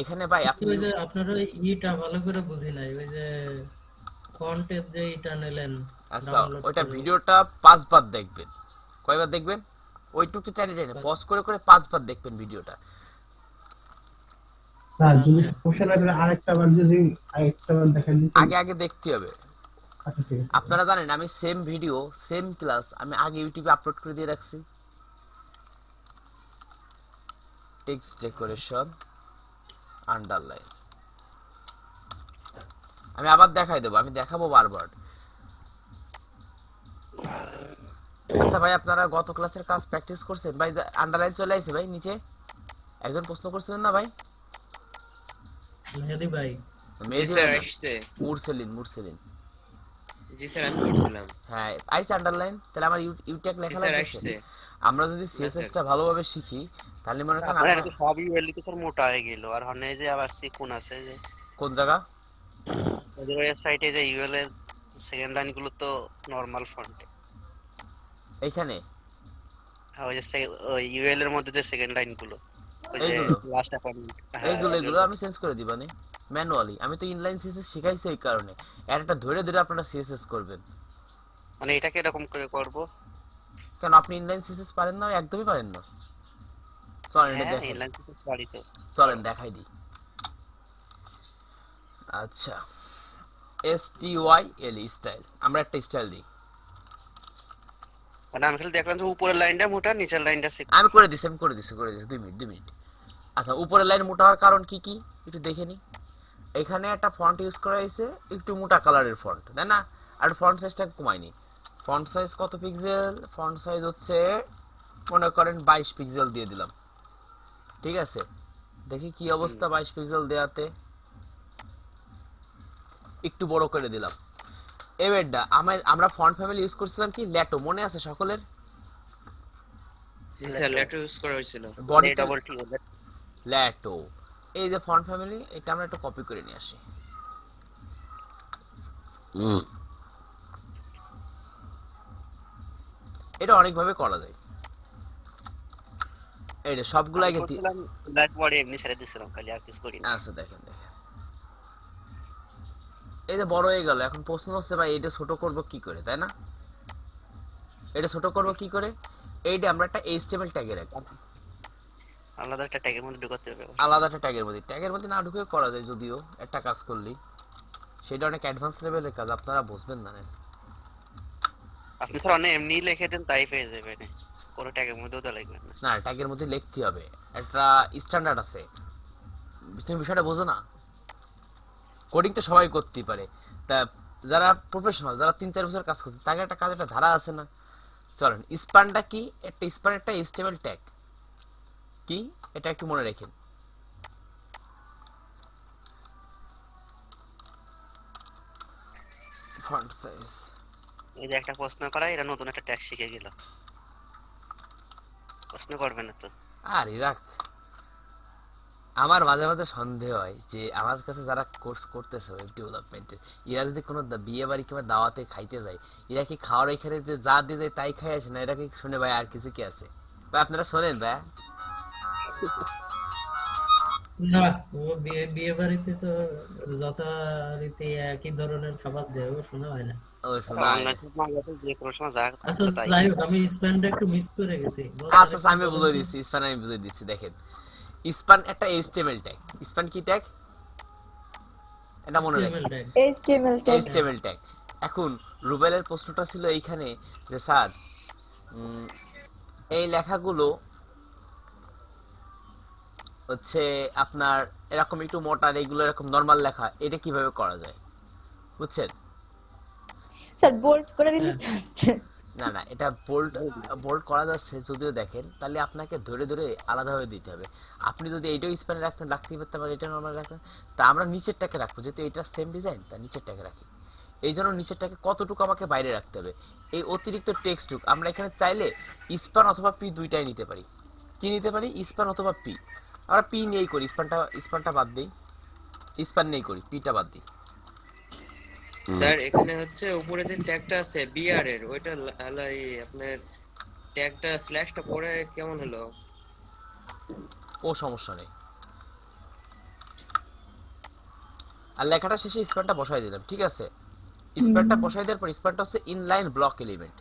এখানে ভাই আপনি ওই যে আপনারা ইটা ভালো করে বুঝি নাই, ওই যে ফন্টের যে ইটা নিলেন আচ্ছা, ডাউনলোড ওইটা করে। ভিডিওটা 5 বার দেখবেন। কয়বার দেখবেন? ওইটুকু টেনে টেনে পজ করে করে 5 বার দেখবেন ভিডিওটা। না যদি সমস্যা না করে আরেকটা বার দেখাই দিতে। আগে আগে দেখতে হবে। আচ্ছা ঠিক আছে। আপনারা জানেন আমি সেম ভিডিও সেম ক্লাস আমি আগে ইউটিউবে আপলোড করে দিয়ে রাখছি। টেক্সট ডেকোরেশন আন্ডারলাইন, আমি আবার দেখাই দেবো, আমি দেখাবো বারবার। আচ্ছা ভাই, আপনারা গত ক্লাসের কাজ প্র্যাকটিস করছেন ভাই? আন্ডারলাইন চলে আসছে ভাই নিচে, একজন প্রশ্ন করছিলেন না ভাই? মেহেদি ভাই জি মেহেদি স্যার হয় না, আসছে। মুরসেলিন। জি স্যার আমি করছিলাম। হ্যাঁ আইসে আন্ডারলাইন, তাহলে আমার ইউটেক জি লেখা স্যার লাগতেছে। আসছে। আমরা যদি না সিএসএস স্যার। টা ভালোভাবে শিখি তাহলে মনে করেন আপনার আপনার এটা সব ইউএল তো স্যার মোটা হয়ে গেল, আর হনে যে আবার সিকুন আছে যে কোন জায়গা ওদের ওয়েবসাইটে যে ইউএল এর সেকেন্ড লাইন গুলো তো নরমাল ফন্টে, এইখানে আর ওই যে ওই ইউএল এর মধ্যে যে সেকেন্ড লাইন গুলো, ওই যে এইগুলো লাস্ট অ্যাপয়েন্টমেন্ট, হ্যাঁ এইগুলো আমি চেঞ্জ করে দিবানি ম্যানুয়ালি। আমি তো ইনলাইন সিএসএস শিখাইছি এই কারণে, আর একটা ধরে ধরে আপনারা সিএসএস করবেন। মানে এটাকে এরকম করে করব। কেন আপনি ইনলাইন সিএসএস পারেন না, একদমই পারেন না? চলেন এটা হ্যাঁ দেখেন, ইনলাইন থেকে পারি তো। চলেন দেখাই দিই। আচ্ছা STYL স্টাইল, আমরা একটা স্টাইল দিই। মানে আমি খালি দেখলাম যে উপরের লাইনটা মোটা, নিচের লাইনটা সিকুন। আমি করে দিছি 2 মিনিট। আচ্ছা উপরের লাইন মোটা হওয়ার কারণ কি কি একটু দেখে নি। এখানে একটা ফন্ট ইউজ করা হয়েছে, একটু মোটা কালারের ফন্ট, তাই না? আর ফন্ট সাইজটা কমাইনি। ফন্ট সাইজ কত পিক্সেল? ফন্ট সাইজ হচ্ছে মনে করেন 22 পিক্সেল দিয়ে দিলাম, ঠিক আছে? দেখি কি অবস্থা 22 পিক্সেল দেওয়াতে। একটু বড় করে দিলাম। এবারটা আমরা ফন্ট ফ্যামিলি ইউজ করছিলাম কি ল্যাটো, মনে আছে সকলের? জি স্যার লেটার ইউজ করা হয়েছিল। Body double T Lato. এই যে ফন্ট ফ্যামিলি, এটা আমরা একটু কপি করে নিয়ে আসি। এটা অনেকভাবে করা যায়। এই যে সবগুলাই আমি গেছি। করছিলাম ব্ল্যাক বডি এমনি ছেড়ে দিছিলাম খালি, আর কিছু করি না। আচ্ছা দেখেন। এই যে বড় হয়ে গেল, এখন প্রশ্ন হচ্ছে ভাই এটা ছোট করব কি করে, তাই না? এটা ছোট করব কি করে? এইটা আমরা একটা HTML ট্যাগে রাখি, আলাদা একটা ট্যাগের মধ্যে ঢুকাতে হবে। আলাদা একটা ট্যাগের মধ্যে না ঢুকে করা যায়, যদিও একটা কাজ করলি সেটা অনেক অ্যাডভান্স লেভেলের কাজ, আপনারা বুঝবেন না। আপনি স্যার অনেক এমনি লিখে দেন তাই পেয়ে যাবেন, কোনো ট্যাগের মধ্যেও তো লিখবেন না। না ট্যাগের মধ্যে লিখতে হবে, একটা স্ট্যান্ডার্ড আছে। তুমি বিষয়টা বোঝো না? কোডিং তো সবাই করতেই পারে, তা যারা প্রফেশনাল, যারা 3-4 বছর কাজ করছে তাকে একটা কাজ, একটা ধারা আছে না? চলেন স্প্যানটা কি, স্প্যান একটা HTML ট্যাগ কি, এটা একটু মনে রাখেন। ফন্ট সাইজ, এই যে একটা প্রশ্ন করা, এরা নতুন একটা ট্যাগ শিখে গেল, প্রশ্ন করবে না তো। আর রাখ। আমার মাঝে মাঝে সন্দেহ হয় যে আমার কাছে যারা কোর্স করতেছে ওয়েব ডেভেলপমেন্টের, এরা যদি কোনো বিয়ে বাড়ি কিংবা দাওয়াতে খাইতে যায়, এরা কি খাওয়ার এখানে যে যা দিয়ে যায় তাই খাই আসে না? এরা কি শুনে ভাই আর কিছু কি আছে? ভাই আপনারা শোনেন ভাই? না, ও বিয়ে বিয়ে বাড়িতে তো যথারীতি একই ধরনের খাবার দেয়, ও শোনা হয় না। ও শোনা হয় না। অনলাইন মার্কেটে যে কোনো সময় যা আচ্ছা থাকছে তাই। যাই হোক, আমি স্প্যানটা একটু মিস করে গেছি। আচ্ছা আচ্ছা, আমি বুঝিয়ে দিচ্ছি, স্প্যান আমি বুঝিয়ে দিচ্ছি। দেখেন স্প্যান একটা HTML ট্যাগ। স্প্যান কি ট্যাগ এটা মনে রাখেন, HTML ট্যাগ। HTML tag. এখন রুবেলের প্রশ্নটা ছিল এইখানে যে স্যার এই লেখাগুলো হচ্ছে আপনার এরকম একটু মোটা, এগুলো এরকম নরমাল লেখা, এটা কিভাবে করা যায়, বুঝছেন? স্যার বোল্ড করে দিলে হ্যাঁ। তো হচ্ছে। না এটা বোল্ড করা যাচ্ছে যদিও, দেখেন তাহলে আপনাকে ধরে ধরে আলাদাভাবে দিতে হবে। আপনি যদি এইটাও স্প্যানে রাখতেই পারতে পারেন, এটা নর্মাল রাখেন, তা আমরা নিচেরটাকে রাখবো, যেহেতু এটা সেম ডিজাইন, তা নিচেরটাকে রাখি। এই জন্য নিচেরটাকে কতটুকু আমাকে বাইরে রাখতে হবে, এই অতিরিক্ত টেক্সটটুক আমরা এখানে চাইলে স্প্যান অথবা পি দুইটাই নিতে পারি। কি নিতে পারি? স্প্যান অথবা পি। আমরা পি নিয়েই করি, স্প্যানটা বাদ দিই, স্প্যান নিয়েই করি, পিটা বাদ দিই। স্যার এখানে হচ্ছে উপরে যে ট্যাগটা আছে বিআর এর, ওইটা আপনার ট্যাগটা স্ল্যাশটা পরে কেমন হলো? ও সমস্যা নেই। আর লেখাটা শেষে স্প্যানটা বসাই দিলাম, ঠিক আছে? স্প্যানটা বসাই দেওয়ার পর স্প্যানটা হচ্ছে ইনলাইন ব্লক এলিমেন্ট,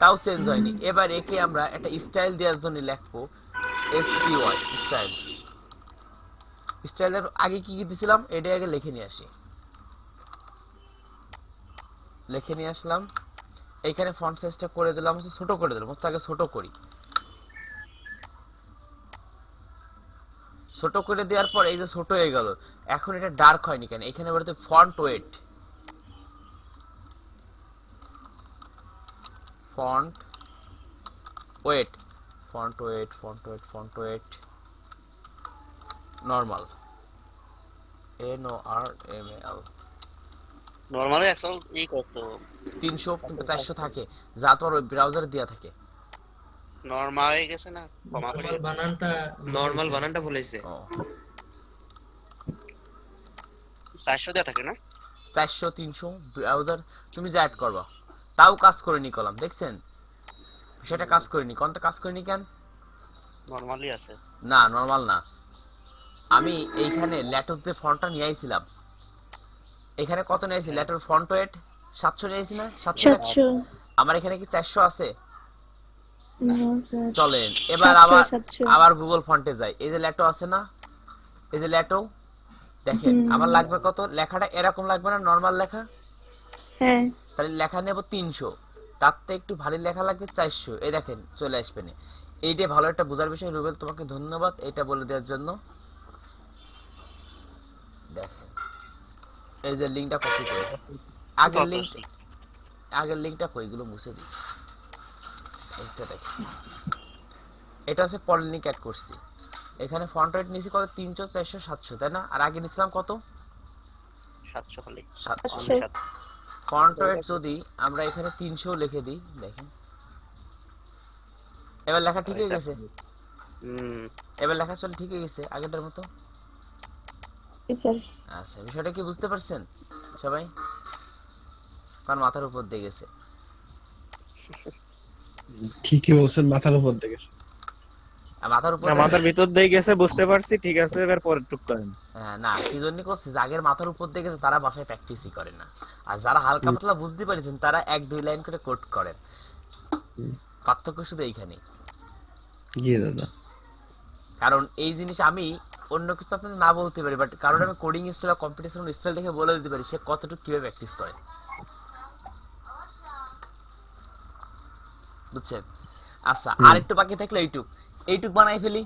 তাও চেঞ্জ হয়নি। এবার একে আমরা একটা স্টাইল দেওয়ার জন্য লিখবো STY স্টাইল। স্টাইলের আগে কি কি দিছিলাম এটা আগে লিখে নিয়ে আসি। লিখে নিয়ে আসলাম, এইখানে ফন্ট সাইজটা করে দিলাম হচ্ছে ছোট করে দিলাম, আগে ছোট করি। ছোট করে দেওয়ার পর এই যে ছোট হয়ে গেল, এখন এটা ডার্ক হয়নি কেন? এখানে বলতে font wait, font wait, font wait, font wait, font wait normal, NORMAL normally actual কত 300 কিংবা 400 থাকে, যা তোমার ওই ব্রাউজারে দেওয়া থাকে। নরমাল হয়ে গেছে না, ক্ষমা করে নরমাল বানানটা নর্মাল বলেছে। বানানটা বলেছে। ও 400 দেওয়া থাকে না। 400 300 ব্রাউজার তুমি যা অ্যাড করবা, তাও কাজ করেনি কলাম, দেখছেন সেটা কাজ করেনি। কোনটা কাজ করেনি কেন? নরমালি আছে। না নরমাল না, আমি এইখানে ল্যাটোর যে ফন্টটা নিয়ে আইছিলাম, এখানে কত নিয়েছি ল্যাটোর ফন্ট ওয়েট 700 নিয়েছি না, 700 টাকা। 700 আমার এখানে কি 400 আছে? না স্যার চলেন এবার 700 আবার গুগল ফন্টে যাই, এই যে ল্যাটো আছে না, এই যে ল্যাটো, দেখেন আমার লাগবে কত, লেখাটা এরকম লাগবে না নরমাল লেখা, হ্যাঁ তাহলে লেখা নেব 300, তার থেকে একটু ভারী লেখা লাগবে 400, এই দেখেন চলে আসবে না। এইটা ভালো একটা বোঝার বিষয় রুবেল, তোমাকে ধন্যবাদ এটা বলে দেওয়ার জন্য। দেখেন এই যে লিংকটা কপি করে, আগের লিংকটা কই, এগুলো মুছে দিই। এইটা দেখেন, এটা হচ্ছে পরের লিংক অ্যাড করছি, এখানে ফন্ট রেট নিয়েছি কত 300 400 700 তাই না, আর আগে নিছিলাম কত 700 খালি। 700। ফন্ট রেট যদি আমরা এখানে 300 লিখে দিই, দেখেন এবার লেখা ঠিক হয়ে গেছে, এবার লেখা চলে ঠিক হয়ে গেছে আগেরটার মতো। স্যার আচ্ছা বিষয়টা কি বুঝতে পারছেন সবাই? কারণ মাথার উপর দিয়ে গেছে। ঠিকই বলছেন, মাথার উপর দিয়ে গেছে। আর মাথার উপর না, মাথার ভিতর দিয়ে গেছে বুঝতে পারছি, ঠিক আছে, এবার পরে টুক করেন। হ্যাঁ না কি জন্য করছে, আগের মাথার উপর দিয়ে গেছে তারা বাসায় প্র্যাকটিসই করে না, আর যারা হালকা পাতলা বুঝতে পারছেন তারা 1-2 লাইন করে কোড করেন, পার্থক্য শুধু এইখানে। জি দাদা। কারণ এই জিনিস আমি অন্য কিছু আপনাদের না বলতে পারি, বাট কারণ আমি কোডিং স্টাইল বা কম্পিটিশন স্টাইল দেখে বলে দিতে পারি সে কতটুকু কিভাবে প্র্যাকটিস করে, বুঝছেন? আচ্ছা আর একটু বাকি থাকলে এইটুক বানাই ফেলি,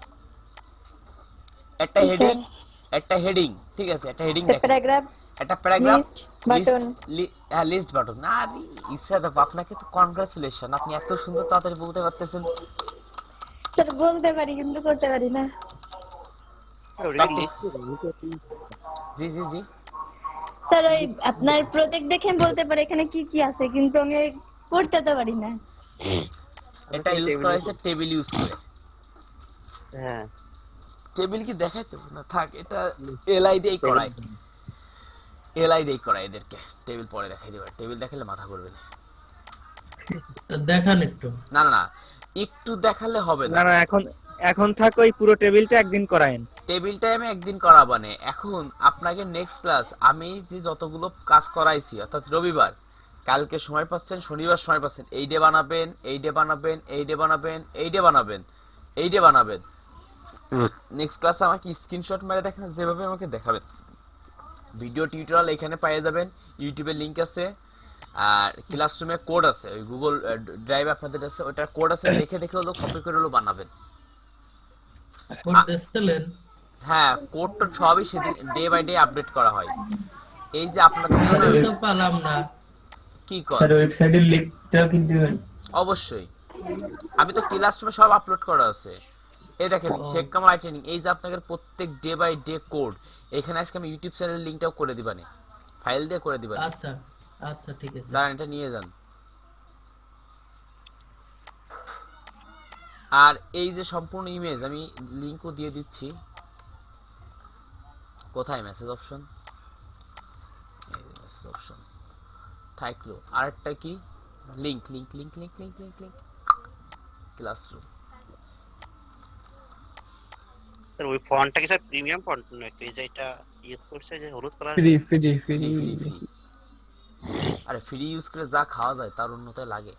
একটা হেডিং ঠিক আছে, একটা হেডিং দেখেন, প্যারাগ্রাফ একটা paragraph, list button list button না, ইচ্ছা দেব আপনাকে তো কনগ্রাচুলেশন, আপনি এত সুন্দর তাড়াতাড়ি বলতে পারতেছেন। স্যার বলতে পারি কিন্তু করতে পারি না। Practice। জি জি জি স্যার ওই আপনার প্রজেক্ট দেখে আমি বলতে পারি এখানে কি কি আছে, কিন্তু আমি ওই করতে তো পারি না। এটা ইউজ করা হয়েছে টেবিল ইউজ করে। হ্যাঁ টেবিল কি দেখাইতে না থাক, এটা এলআই দিয়েই করায়, এলআই দিয়েই করায় এদেরকে, টেবিল পরে দেখাই দেবে, টেবিল দেখালে মাথা ঘুরবে না। দেখান একটু। না না একটু দেখালে হবে না না, না, এখন থাক, ওই পুরো টেবিলটা একদিন করায়েন। টেবিলটাই আমি একদিন করাবানে। এখন আপনাকে নেক্সট ক্লাস আমি যে যতগুলো কাজ করাইছি, অর্থাৎ রবিবার, কালকে সময় পাচ্ছেন, শনিবার সময় পাচ্ছেন, এই ডে বানাবেন, এই ডে বানাবেন, এই ডে বানাবেন, এই ডে বানাবেন, এই ডে বানাবেন। নেক্সট ক্লাসে আমাকে স্ক্রিনশট মেরে দেখেন, যেভাবে আমাকে দেখাবেন। ভিডিও টিউটোরিয়াল এখানে পেয়ে যাবেন, ইউটিউবের লিংক আছে, আর ক্লাসরুমে কোড আছে, ওই গুগল ড্রাইভ আপনাদের আছে, ওটার কোড আছে, দেখে দেখে হলো কপি করে হলো বানাবেন। কোড দিছিলেন? হ্যাঁ কোড তো সবই সেদিন ডে বাই ডে আপডেট করা হয়। এই যে আপনাদের স্যার জন্য আমি তো পেলাম না। কি কর স্যার ওয়েবসাইটের লিংকটা কি দিবেন? অবশ্যই, আমি তো ক্লাসরুমে সব আপলোড করা আছে। এই দেখেন শেখ কামাল আই ট্রেনিং, এই যে আপনাদের প্রত্যেক ডে বাই ডে কোড, এখানে আজকে আমি ইউটিউব চ্যানেলের লিংকটাও করে দিবানে, ফাইল দিয়ে করে দিবানে। আচ্ছা আচ্ছা ঠিক আছে। দাঁড়ান এটা নিয়ে যান। আর এই যে সম্পূর্ণ ইমেজ আমি লিংকও দিয়ে দিচ্ছি, কোথায় মেসেজ অপশন, এই যে মেসেজ অপশন থাকলো, আরেকটা কি link link link link link link link classroom. Sir ওই ফন্টটা কি স্যার প্রিমিয়াম ফন্ট নাকি, এই যে এটা ইউজ করছে যে হলুদ colour? Free free free free free free, আরে ফ্রি ইউজ করে যা খাওয়া যায় তার উন্নতি লাগে।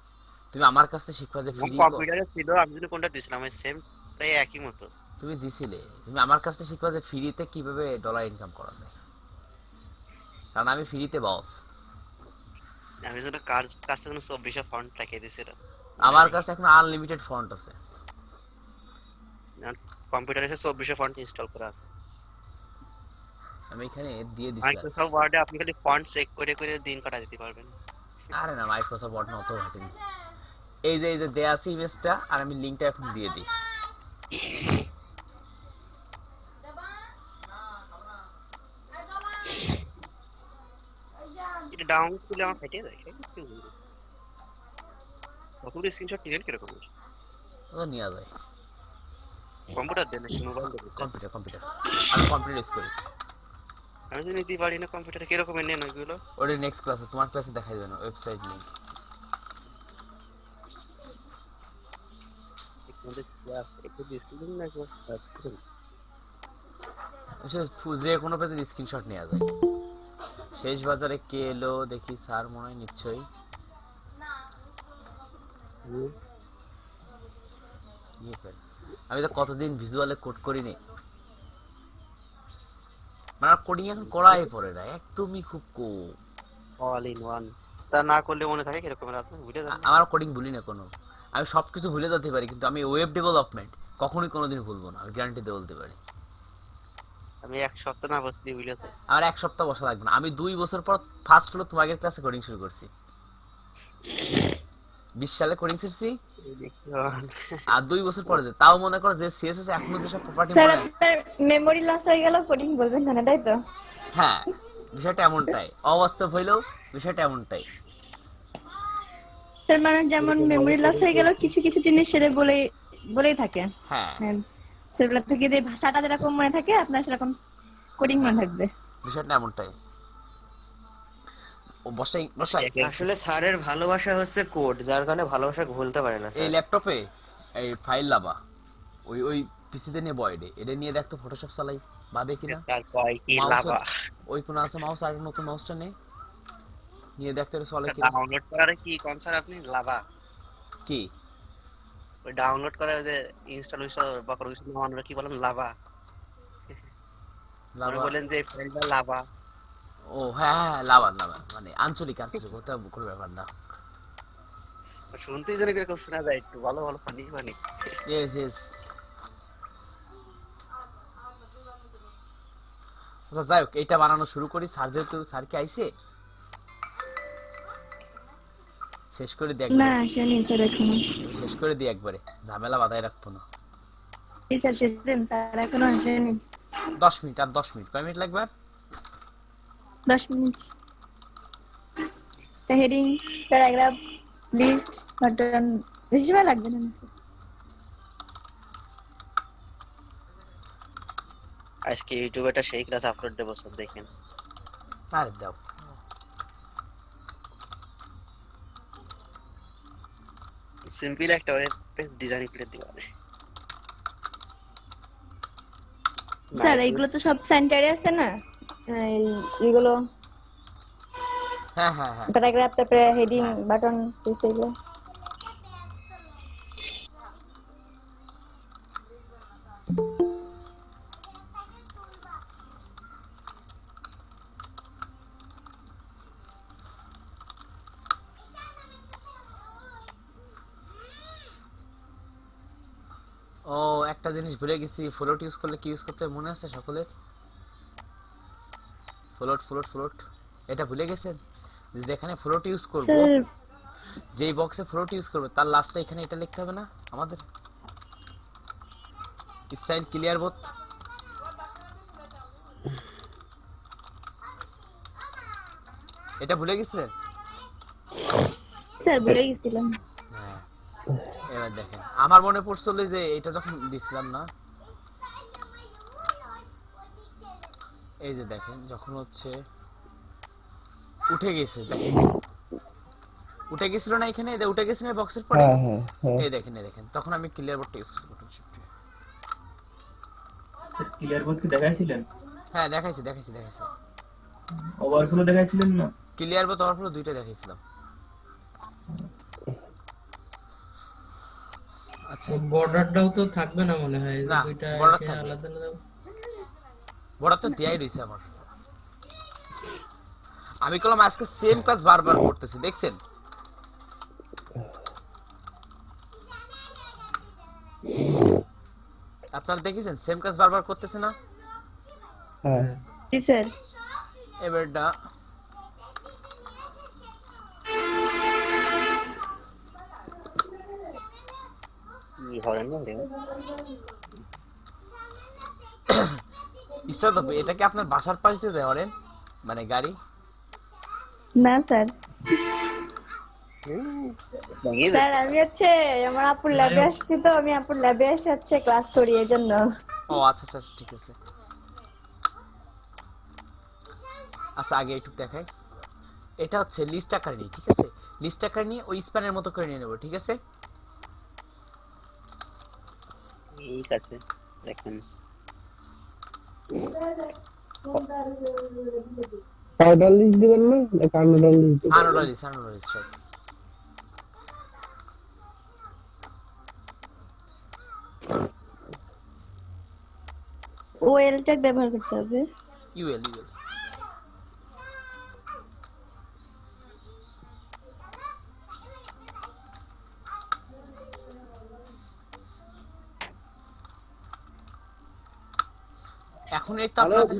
তুমি আমার কাছ থেকে শিখবা যে ফ্রি, কম্পিউটারে ছিল, আমি যদি কোনটা দিছিলাম ওই সেম প্রায় একই মতো। তুমি দিছিলে, তুমি আমার কাছ থেকে শিখবা যে ফ্রিতে কিভাবে ডলার ইনকাম করা যায়, কারণ আমি ফ্রিতে বস। আমি যেন কাছ থেকে 2400 ফন্ট রেখে দিয়েছিলাম। আমার কাছে এখন আনলিমিটেড ফন্ট আছে, কম্পিউটারে 2400 ফন্ট ইনস্টল করা আছে। আমি এখানে দিয়ে দিছি। মাইক্রোসফট ওয়ার্ডে আপনি খালি ফন্ট চেক করে করে দিন কাটা দিতে পারবেন। আরে না মাইক্রোসফট ওয়ার্ড না অত ঘাটেনি। এই যে দেয়া আছে ইমেজটা, আর আমি লিংকটা এখন দিয়ে দিই। ডাউন করলে আমার ফাইটে যায় কি বলবো কতগুলো স্ক্রিনশট নিলেন কিরকম ও নিয়ে যায় কম্পিউটার দেন নাকি মোবাইল দেন কম্পিউটার আমি কম্পিউটার ইউজ করি। আমি যদি দিতে পারি না কম্পিউটারে কিরকম নেন ওইগুলো ওটা নেক্সট ক্লাসে তোমার ক্লাসে দেখাই দেবে না ওয়েবসাইট লিংক। আমাদের ক্লাস একটু ডিসিপ্লিন না যে কোনো পেজের স্ক্রিনশট নেওয়া যায়। শেষ বাজারে কে এলো দেখি স্যার মনে হয় নিশ্চয়ই আমি তো কতদিন ভিজুয়ালে কোড করিনি, মানে কোডিং এখন করাই পড়ে না একদমই খুব কম। অল ইন ওয়ান তা না করলে মনে থাকে কিরকম রাত ভুলে যাচ্ছে আমার কোডিং ভুলি না কোনো, আমি সবকিছু ভুলে যেতে পারি কিন্তু আমি ওয়েব ডেভেলপমেন্ট কখনোই কোনোদিন ভুলবো না, আমি গ্যারান্টি দিয়ে বলতে পারি। আমি এক সপ্তাহ না বসতে ভুলে যাই আমার এক সপ্তাহ বসা লাগবে না, আমি 2 বছর পর ফার্স্ট হলো তোমাদের ক্লাসে কোডিং শুরু করছি, 20 সালে কোডিং শিখছি আর 2 বছর পরে যে তাও মনে করো যে সিএসএস এখনো যেসব প্রপার্টি স্যার আপনার মেমোরি লস হয়ে গেল কোডিং বলবেন না তাই তো? হ্যাঁ বিষয়টা এমনটাই, অবাস্তব হইলেও বিষয়টা এমনটাই। স্যার মানে যেমন মেমোরি লস হয়ে গেল কিছু কিছু জিনিস সেটা বলেই থাকে। হ্যাঁ সেগুলো থেকে যে ভাষাটা যেরকম মনে থাকে আপনার সেরকম কোডিং মনে থাকবে, বিষয়টা এমনটাই। ও বসাই বসাই আসলে স্যারের ভালোবাসা হচ্ছে কোড, যার কারণে ভালোবাসা ভুলতে পারে না এই স্যার। ল্যাপটপে এই ফাইল লাবা ওই পিসিতে নিয়ে বয়ডে এটা নিয়ে দেখতো ফটোশপ চালাই বাদে কিনা তারপর কি Mouse লাভা ওই কোন আছে মাউস আর নতুন মাউসটা নিয়ে দেখতে হবে চলে কিনা। ডাউনলোড করার কি কোন স্যার আপনি লাভা কি ওই ডাউনলোড করে যে ইনস্টল বা কোনো কিছু নামানোর কি বলেন লাভা আপনি লাভা বলেন যে ফাইলটা লাভা ও হ্যাঁ হ্যাঁ লাভা মানে আঞ্চলিক ওটা কোনো ব্যাপার না। শুনতেই যেন কিরকম শোনা যায় একটু ভালো ভালো ফানি ফানি ইয়েস ইয়েস। আচ্ছা যাই হোক এটা বানানো শুরু করি, স্যার যেহেতু স্যার কি আইছে শেষ করে দিই না একবারে, আসেনি স্যার এখনো। শেষ করে দিই একবারে, ঝামেলা বাধায় রাখবো না। এই স্যার শেষ দিন স্যার এখনো আসেনি। 10 মিনিট আর 10 মিনিট, কয় মিনিট লাগবে আর? 10 minute. Heading paragraph list button বেশি সময় লাগবে না। আজকে ইউটিউবে একটা সেই ক্লাস আপলোড দেবো সব দেখেন আরে দাও সিম্পল একটা ওয়েব পেজ ডিজাইন করে দিবানে স্যার এগুলো তো সব সেন্টারে আছে না, এগুলো হ্যাঁ হ্যাঁ হ্যাঁ প্যারাগ্রাফ তারপরে হেডিং বাটন লিস্ট এগুলো। ও একটা জিনিস ভুলে গেছি, ফ্লোট ইউজ করলে কি ইউজ করতে হবে মনে আছে সকলের? ফ্লোট এটা ভুলে গেছেন? যেখানে ফ্লোট ইউজ করব স্যার যেই বক্সে ফ্লোট ইউজ করব তার লাস্টে এখানে এটা লিখতে হবে না আমাদের? স্টাইল ক্লিয়ার বোথ এটা ভুলে গেছিলেন? স্যার ভুলে গেছিলাম। হ্যাঁ এবার দেখেন আমার মনে পড়ছিল যে এটা যখন দিছিলাম না, এই যে দেখেন যখন হচ্ছে উঠে গেছে, দেখেন উঠে গেছিল না এখানে, এই যে উঠে গেছে না বক্সের পরে, হ্যাঁ হ্যাঁ হ্যাঁ এই দেখেন তখন আমি ক্লিয়ার বোর্ডটা ইউজ করতে বাটন শিফট। ক্লিয়ার বোর্ড কি দেখাইছিলেন? হ্যাঁ দেখাইছি ওভারফ্লো দেখাইছিলেন না? ক্লিয়ার বোর্ড ওভারফ্লো দুইটা দেখাইছিলাম। আচ্ছা বর্ডারটাও তো থাকবে না মনে হয়, না, দুইটা border এসে থাকবে। আলাদা আলাদা। বড় তো দিয়াই রইছে আমার, আমি কলম আজকে সেম কাজ বারবার করতেছি দেখছেন? আপনারা দেখেছেন সেম কাজ বারবার করতেছে না? হ্যাঁ জি স্যার। এবারটা কি হরেন না রে ইচ্ছা তো এটা কি আপনার বাসার পাশ দিয়ে যায় হরেন মানে গাড়ি? না স্যার, ভেঙে স্যার গেছে। আমি আমার আপুর ল্যাবে আসছি, তো আমি আপুর ল্যাবে এসে ক্লাস করি এই জন্য। ও আচ্ছা আচ্ছা আচ্ছা, ঠিক আছে। আচ্ছা আগে একটু দেখাই, এটা হচ্ছে লিস্ট আকারে নিই, ঠিক আছে? লিস্ট আকারে নিয়ে ওই স্প্যানের মতো করে নিয়ে নেবো, ঠিক আছে? ঠিক আছে, দেখেন পাউডার লিস্ট দিবেন না, কার্নাডাল লিস্ট দিবেন? আনোডালিস সব। ওএল ট্যাগ ব্যবহার করতে হবে। ইউএল। এখন এই তো Hello, আপনাদের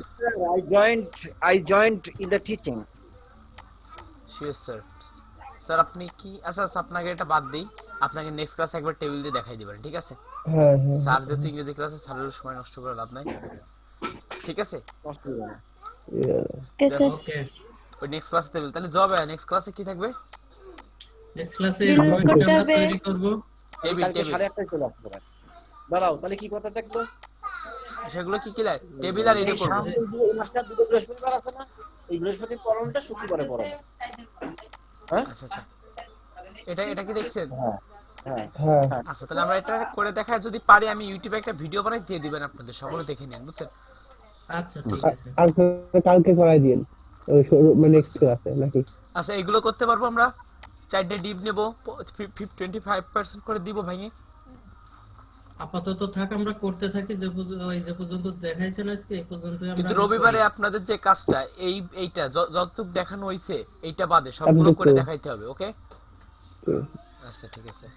sir. I joined in the teaching. Sure sir. Sir আপনি কি, আচ্ছা আচ্ছা আপনাকে এটা বাদ দিই, আপনাকে নেক্সট ক্লাসে একবার টেবিল দিয়ে দেখাই দিবেন, ঠিক আছে? হ্যাঁ হ্যাঁ স্যার যেহেতু ইংরেজি ক্লাসে, স্যারের সময় নষ্ট করে লাভ নাই, ঠিক আছে? Okay sir. ওকে, ওই নেক্সট ক্লাসে টেবিল, তাহলে জব নেক্সট ক্লাসে কি থাকবে? নেক্সট ক্লাসে Bill করতে আমরা হবে। তৈরি করব। টেবিল কালকে 1:30টায় চলে আসতে পারে। দাঁড়াও, তাহলে কি কথা থাকলো? সেগুলো কি কি লাগে? টেবিল আর রেডি করব। সামনে এই মাসটা দুটো বৃহস্পতিবার আছে না? এই বৃহস্পতির পরনটা শুক্রবারে পড়াবো। আচ্ছা আচ্ছা, এটা কি দেখছেন? হ্যাঁ। হ্যাঁ। আচ্ছা তাহলে আমরা এটা করে দেখায়, যদি পারি আমি ইউটিউবে একটা ভিডিও বানাই দিয়ে দিবেন, আপনাদের সকলে দেখে নেন, বুঝছেন? আচ্ছা ঠিক আছে। কালকে করাই দিন, ওই মানে নেক্সট ক্লাসে নাকি? আচ্ছা এগুলো করতে পারবো আমরা। 4টে ডিপ নেব, 25% করে দিব ভেঙে। আপাতত থাক, আমরা করতে থাকি যে পর্যন্ত দেখাইছেন আজকে এই পর্যন্তই আমরা কিন্তু করি। রবিবারে আপনাদের যে কাজটা, এইটা যতটুকু দেখানো হইছে এইটা বাদে সবগুলো করে দেখাইতে হবে, ওকে? আচ্ছা ঠিক আছে।